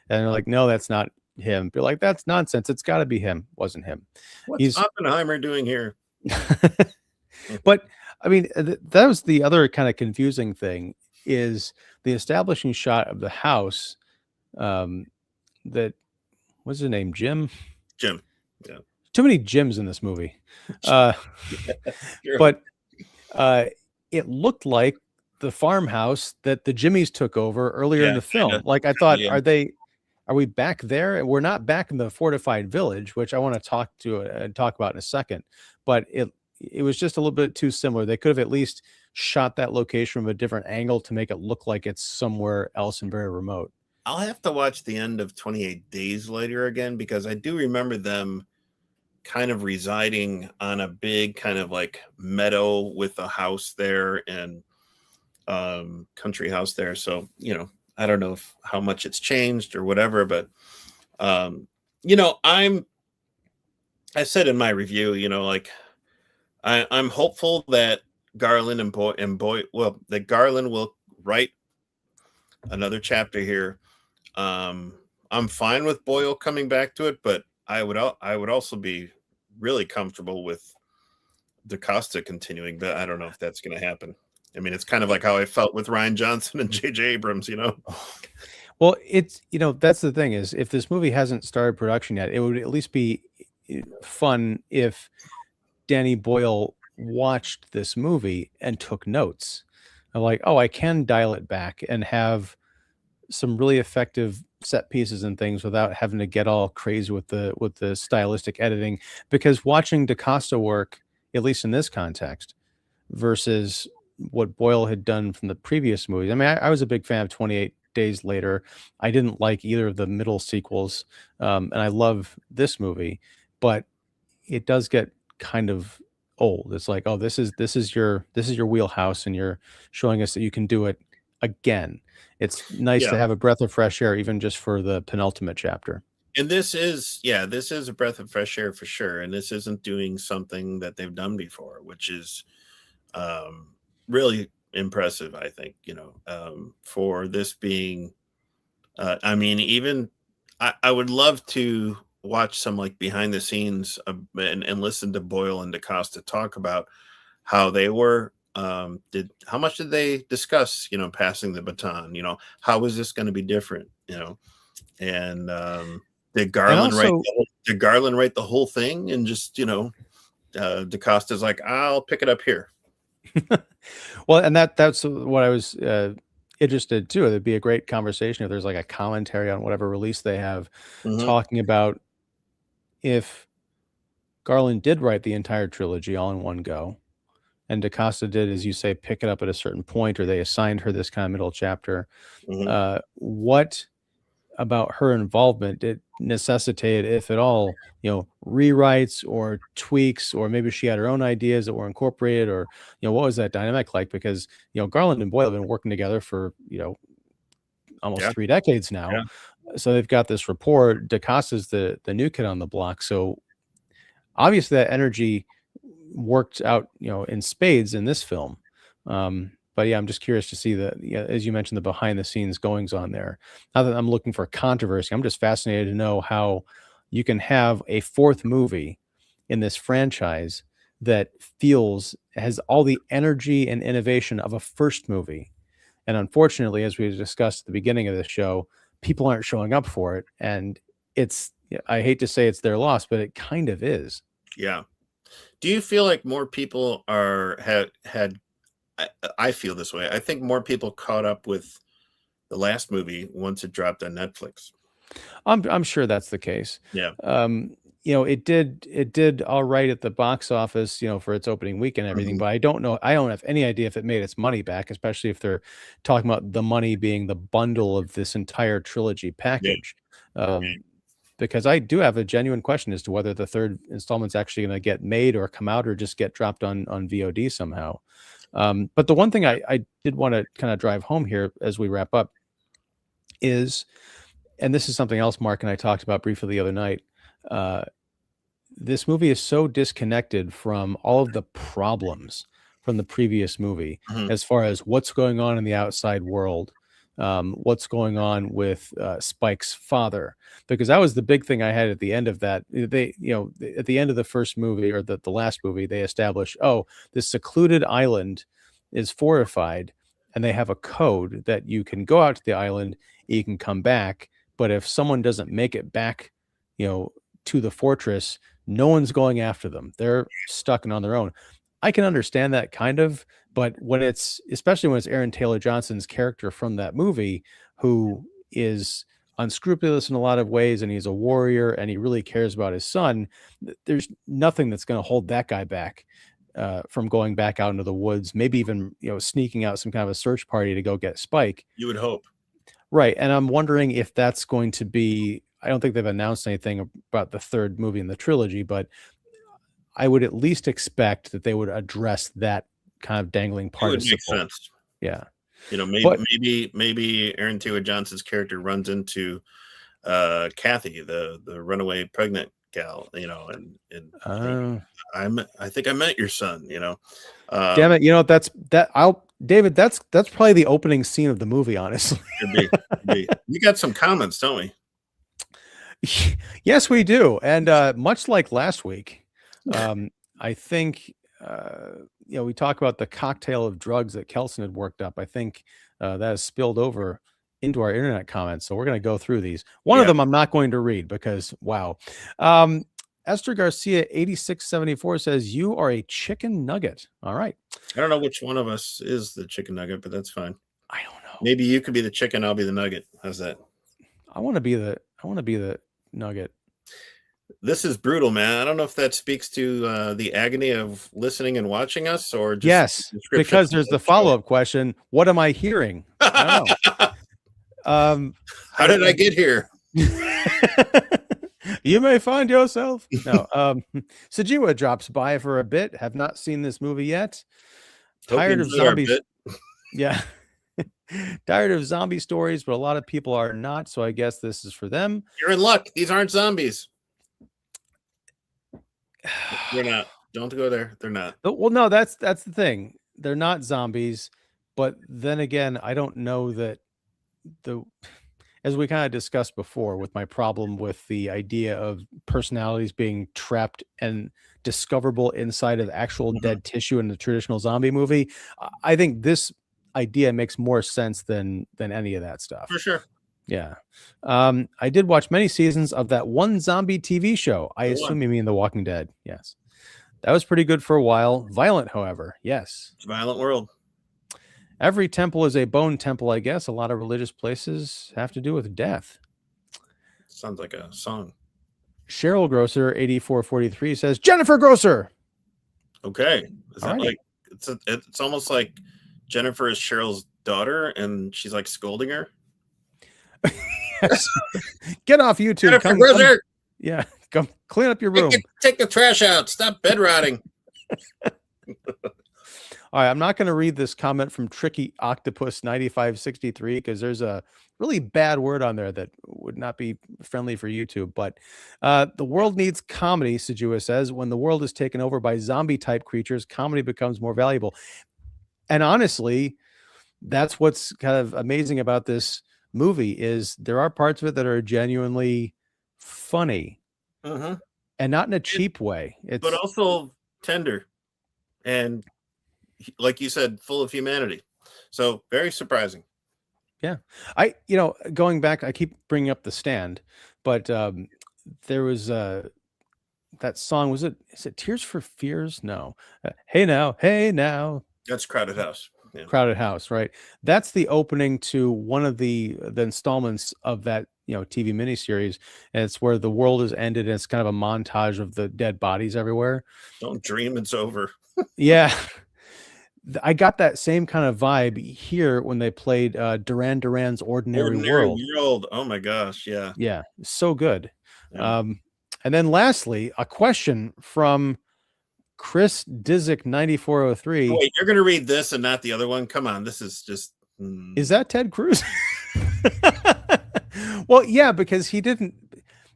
Speaker 1: And they're like, no, that's not him. Be like, that's nonsense. It's got to be him. Wasn't him.
Speaker 2: What's Oppenheimer doing here?
Speaker 1: But I mean, that was the other kind of confusing thing, is the establishing shot of the house. That what's his name? Jim.
Speaker 2: Yeah.
Speaker 1: Too many Jims in this movie.
Speaker 2: Sure.
Speaker 1: But it looked like the farmhouse that the Jimmies took over earlier in
Speaker 2: Yeah,
Speaker 1: the film.
Speaker 2: kinda,
Speaker 1: Like I thought,
Speaker 2: yeah.
Speaker 1: are we back there? We're not back in the fortified village, which I want to talk about in a second. But it was just a little bit too similar. They could have at least shot that location from a different angle to make it look like it's somewhere else and very remote.
Speaker 2: I'll have to watch the end of 28 Days Later again, because I do remember them kind of residing on a big kind of like meadow with a house there, and country house there. So, I don't know how much it's changed or whatever, but you know, I said in my review, like I'm hopeful that Garland that Garland will write another chapter here. I'm fine with Boyle coming back to it, but I would also be really comfortable with DaCosta continuing, but I don't know if that's going to happen. I mean, it's kind of like how I felt with Ryan Johnson and J.J. Abrams,
Speaker 1: Well, it's that's the thing is if this movie hasn't started production yet, it would at least be fun if Danny Boyle watched this movie and took notes. I'm like, oh, I can dial it back and have some really effective set pieces and things without having to get all crazy with the stylistic editing. Because watching DaCosta work, at least in this context, versus what Boyle had done from the previous movies. I mean, I was a big fan of 28 Days Later. I didn't like either of the middle sequels, and I love this movie, but it does get kind of old. It's like, oh, this is your wheelhouse, and you're showing us that you can do it again. It's nice
Speaker 2: Yeah.
Speaker 1: to have a breath of fresh air, even just for the penultimate chapter.
Speaker 2: And this is a breath of fresh air for sure. And this isn't doing something that they've done before, which is really impressive, I think, for this being, I mean, even I would love to watch some like behind the scenes and listen to Boyle and DaCosta talk about how they were, how much did they discuss, passing the baton, how is this going to be different, and did
Speaker 1: And
Speaker 2: Garland
Speaker 1: also,
Speaker 2: write the whole thing, and just, DaCosta's like, I'll pick it up here.
Speaker 1: well, and that's what I was interested too. It'd be a great conversation if there's like a commentary on whatever release they have,
Speaker 2: Mhm.
Speaker 1: talking about if Garland did write the entire trilogy all in one go, and DaCosta did, as you say, pick it up at a certain point, or they assigned her this kind of middle chapter.
Speaker 2: Mhm.
Speaker 1: What about her involvement did necessitate, if at all, rewrites or tweaks, or maybe she had her own ideas that were incorporated, or what was that dynamic like? Because Garland and Boyle have been working together for almost
Speaker 2: Yeah.
Speaker 1: 3 decades now,
Speaker 2: Yeah.
Speaker 1: so they've got this rapport. DaCosta's the new kid on the block, so obviously that energy worked out, in spades in this film. But yeah, I'm just curious to see as you mentioned, the behind the scenes goings on there. Not that I'm looking for controversy. I'm just fascinated to know how you can have a fourth movie in this franchise that has all the energy and innovation of a first movie. And unfortunately, as we discussed at the beginning of the show, people aren't showing up for it. And I hate to say it's their loss, but it kind of is.
Speaker 2: Yeah. Do you feel like more people had I feel this way. I think more people caught up with the last movie once it dropped on Netflix.
Speaker 1: I'm sure that's the case.
Speaker 2: Yeah.
Speaker 1: It did all right at the box office, for its opening week and everything,
Speaker 2: Mhm.
Speaker 1: but I don't know. I don't have any idea if it made its money back, especially if they're talking about the money being the bundle of this entire trilogy
Speaker 2: Yeah.
Speaker 1: package. Because I do have a genuine question as to whether the third installment's actually going to get made or come out, or just get dropped on VOD somehow. But the one thing I did want to kind of drive home here as we wrap up is, and this is something else Mark and I talked about briefly the other night. Uh, this movie is so disconnected from all of the problems from the previous movie,
Speaker 2: Mhm.
Speaker 1: as far as what's going on in the outside world, what's going on with Spike's father, because that was the big thing I had at the end of that. At the end of the first movie, or the last movie, they established, oh, this secluded island is fortified, and they have a code that you can go out to the island, you can come back, but if someone doesn't make it back, to the fortress, no one's going after them. They're stuck and on their own. I can understand that kind of, but when it's especially when it's Aaron Taylor Johnson's character from that movie, who is unscrupulous in a lot of ways, and he's a warrior, and he really cares about his son. There's nothing that's going to hold that guy back from going back out into the woods, maybe even sneaking out some kind of a search party to go get Spike.
Speaker 2: You would hope,
Speaker 1: right? And I'm wondering if that's going to be. I don't think they've announced anything about the third movie in the trilogy, but I would at least expect that they would address that kind of dangling participle.
Speaker 2: It would make sense.
Speaker 1: Yeah.
Speaker 2: Maybe Aaron Taylor Johnson's character runs into Kathy, the runaway pregnant gal, and I think I met your son,
Speaker 1: Damn it, David, that's probably the opening scene of the movie, honestly.
Speaker 2: Could be. We got some comments, don't we?
Speaker 1: Yes, we do. And much like last week, I think we talk about the cocktail of drugs that Kelson had worked up. I think that has spilled over into our internet comments. So we're going to go through these. One of them I'm not going to read because, wow. Esther Garcia 8674 says, "You are a chicken nugget." All right.
Speaker 2: I don't know which one of us is the chicken nugget, but that's fine.
Speaker 1: I don't know.
Speaker 2: Maybe you could be the chicken. I'll be the nugget. How's that?
Speaker 1: I want to be the nugget.
Speaker 2: This is brutal, man. I don't know if that speaks to the agony of listening and watching us, or just
Speaker 1: yes, because there's the follow-up question. What am I hearing? I don't know.
Speaker 2: How did I get here?
Speaker 1: You may find yourself. No. Sajiwa drops by for a bit. Have not seen this movie yet. Tired of zombies. Yeah. Tired of zombie stories, but a lot of people are not. So I guess this is for them.
Speaker 2: You're in luck. These aren't zombies. They're not. Don't go there. They're not.
Speaker 1: Well, no, that's the thing. They're not zombies. But then again, I don't know that as we kind of discussed before with my problem with the idea of personalities being trapped and discoverable inside of actual dead tissue in the traditional zombie movie, I think this idea makes more sense than any of that stuff.
Speaker 2: For sure.
Speaker 1: Yeah. I did watch many seasons of that one zombie TV show. I assume you mean The Walking Dead. Yes. That was pretty good for a while. Violent, however. Yes.
Speaker 2: It's a violent world.
Speaker 1: Every temple is a bone temple, I guess. A lot of religious places have to do with death.
Speaker 2: Sounds like a song.
Speaker 1: Cheryl Grosser 8443 says Jennifer Grosser.
Speaker 2: Okay. Is that like it's almost like Jennifer is Cheryl's daughter and she's like scolding her?
Speaker 1: Yes. Get off YouTube.
Speaker 2: Jennifer Grosser.
Speaker 1: Yeah. Come clean up your room.
Speaker 2: Take the trash out. Stop bed rotting.
Speaker 1: All right, I'm not going to read this comment from Tricky Octopus 9563 because there's a really bad word on there that would not be friendly for YouTube. But the world needs comedy, Sejua says. When the world is taken over by zombie-type creatures, comedy becomes more valuable. And honestly, that's what's kind of amazing about this movie is there are parts of it that are genuinely funny and not in a cheap way.
Speaker 2: But also tender and, like you said, full of humanity. So very surprising.
Speaker 1: Yeah. Going back, I keep bringing up The Stand, but there was that song. Is it Tears for Fears? No. Hey now.
Speaker 2: That's Crowded House. Yeah.
Speaker 1: Crowded House, right? That's the opening to one of the installments of that TV miniseries, and it's where the world is ended, and it's kind of a montage of the dead bodies everywhere.
Speaker 2: Don't dream it's over.
Speaker 1: Yeah. I got that same kind of vibe here when they played Duran Duran's Ordinary World.
Speaker 2: Oh my gosh, yeah.
Speaker 1: Yeah, so good.
Speaker 2: Yeah.
Speaker 1: And then lastly, a question from Chris Dizzik 9403.
Speaker 2: Wait, you're going to read this and not the other one? Come on, this is just...
Speaker 1: Is that Ted Cruz? Well, yeah, because he didn't...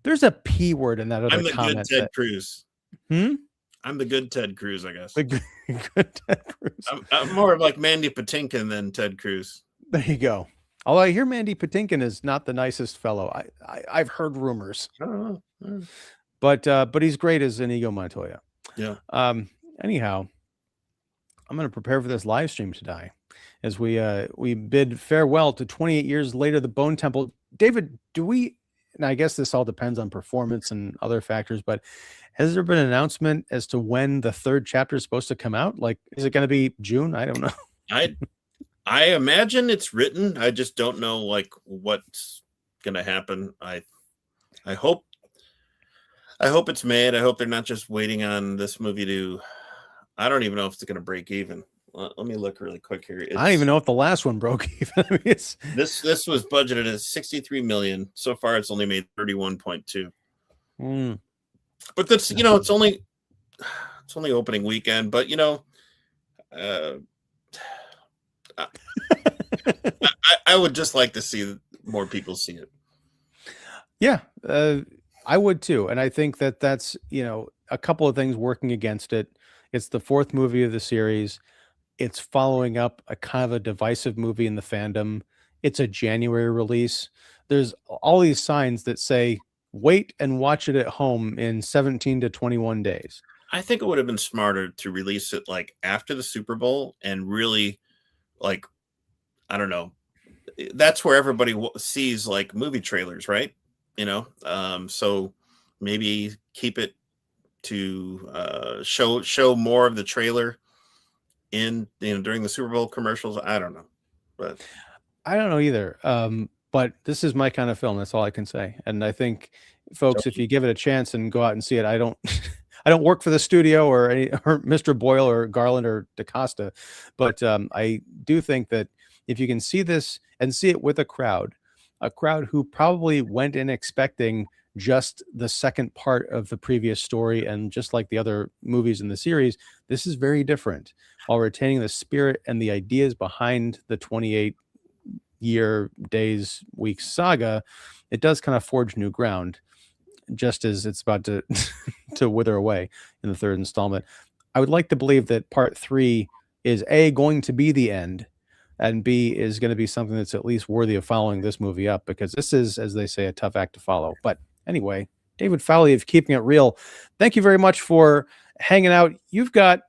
Speaker 1: There's a P word in that other comment.
Speaker 2: I'm the good Ted Cruz. I'm the good Ted Cruz, I guess.
Speaker 1: The good Ted Cruz.
Speaker 2: I'm more of like Mandy Patinkin than Ted Cruz.
Speaker 1: There you go. Although I hear Mandy Patinkin is not the nicest fellow. I've heard rumors.
Speaker 2: I don't know.
Speaker 1: But he's great as Inigo Montoya.
Speaker 2: Yeah.
Speaker 1: Anyhow, I'm going to prepare for this live stream today as we bid farewell to 28 years later, the Bone Temple. David, do we and I guess this all depends on performance and other factors, but has there been an announcement as to when the third chapter is supposed to come out? Like, is it going to be June? I don't know.
Speaker 2: I imagine it's written. I just don't know like what's gonna happen. I hope it's made. I hope they're not just waiting on this movie to. I don't even know if it's gonna break even. Let me look really quick here.
Speaker 1: I don't even know if the last one broke even. I mean,
Speaker 2: this was budgeted at 63 million. So far, it's only made 31.2. But that's it's only opening weekend. But I would just like to see more people see it.
Speaker 1: Yeah, I would too. And I think that that's, a couple of things working against it. It's the fourth movie of the series. It's following up a kind of a divisive movie in the fandom. It's a January release. There's all these signs that say, wait and watch it at home in 17 to 21 days.
Speaker 2: I think it would have been smarter to release it like after the Super Bowl and really like, I don't know. That's where everybody sees like movie trailers, right? So maybe keep it to show more of the trailer in during the Super Bowl commercials. I don't know, but
Speaker 1: I don't know either. But this is my kind of film. That's all I can say. And I think, folks, if you give it a chance and go out and see it, I don't I don't work for the studio or Mr. Boyle or Garland or DaCosta, but I do think that if you can see this and see it with a crowd who probably went in expecting just the second part of the previous story, and just like the other movies in the series, this is very different, while retaining the spirit and the ideas behind the 28-year days, weeks saga. It does kind of forge new ground, just as it's about to to wither away in the third installment. I would like to believe that part 3 is A, going to be the end, and B, is going to be something that's at least worthy of following this movie up, because this is, as they say, a tough act to follow. But anyway, David Fowley of Keeping It Real, thank you very much for hanging out. You've got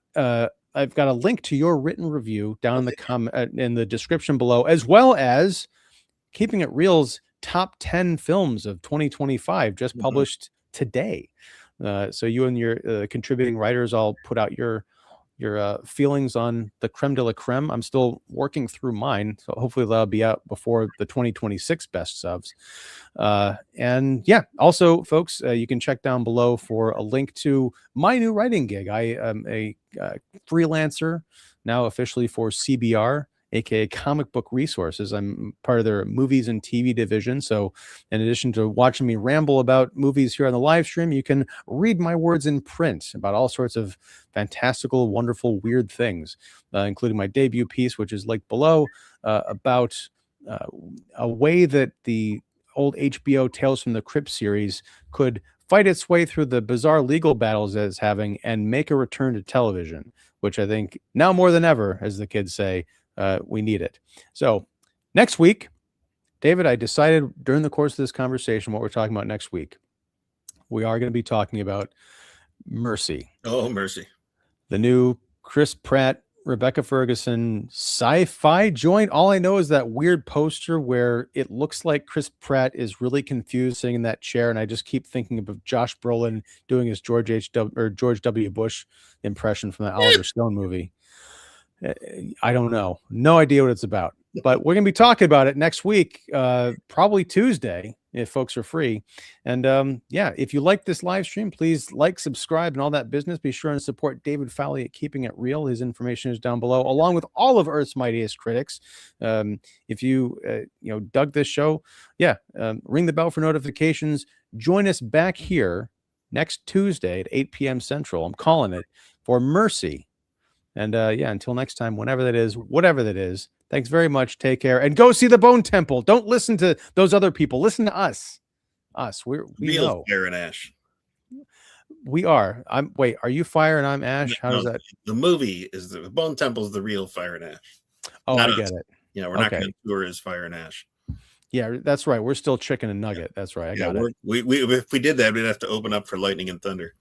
Speaker 1: I've got a link to your written review down in the in the description below, as well as Keeping It Real's top 10 films of 2025, just published today. So you and your contributing writers all put out your feelings on the creme de la creme. I'm still working through mine, so hopefully that'll be out before the 2026 best subs. And yeah, also, folks, you can check down below for a link to my new writing gig. I am a freelancer now officially for CBR, aka Comic Book Resources. I'm part of their movies and TV division. So in addition to watching me ramble about movies here on the live stream, you can read my words in print about all sorts of fantastical, wonderful, weird things, including my debut piece, which is linked below, about a way that the old HBO Tales from the Crypt series could fight its way through the bizarre legal battles that it's having and make a return to television, which I think now more than ever, as the kids say, we need it. So next week, David, I decided during the course of this conversation what we're talking about next week. We are going to be talking about Mercy.
Speaker 2: Oh, Mercy.
Speaker 1: The new Chris Pratt, Rebecca Ferguson sci-fi joint. All I know is that weird poster where it looks like Chris Pratt is really confused sitting in that chair, and I just keep thinking of Josh Brolin doing his George W. Bush impression from the Oliver Stone movie. I don't know. No idea what it's about. But we're going to be talking about it next week, probably Tuesday, if folks are free. And yeah, if you like this live stream, please like, subscribe, and all that business. Be sure and support David Fowley at Keeping It Real. His information is down below, along with all of Earth's mightiest critics. If you dug this show, yeah, ring the bell for notifications. Join us back here next Tuesday at 8 p.m. Central. I'm calling it, for Mercy. And yeah, until next time, whenever that is, whatever that is, thanks very much. Take care and go see the Bone Temple. Don't listen to those other people. Listen to us. We know.
Speaker 2: Fire and Ash.
Speaker 1: We are. Wait, are you Fire and I'm Ash? How does that?
Speaker 2: The movie is the Bone Temple is the real Fire and Ash.
Speaker 1: Oh, I get it.
Speaker 2: Yeah, we're not going to tour as Fire and Ash.
Speaker 1: Yeah, that's right. We're still Chicken and Nugget. That's right. I got it.
Speaker 2: If we did that, we'd have to open up for Lightning and Thunder.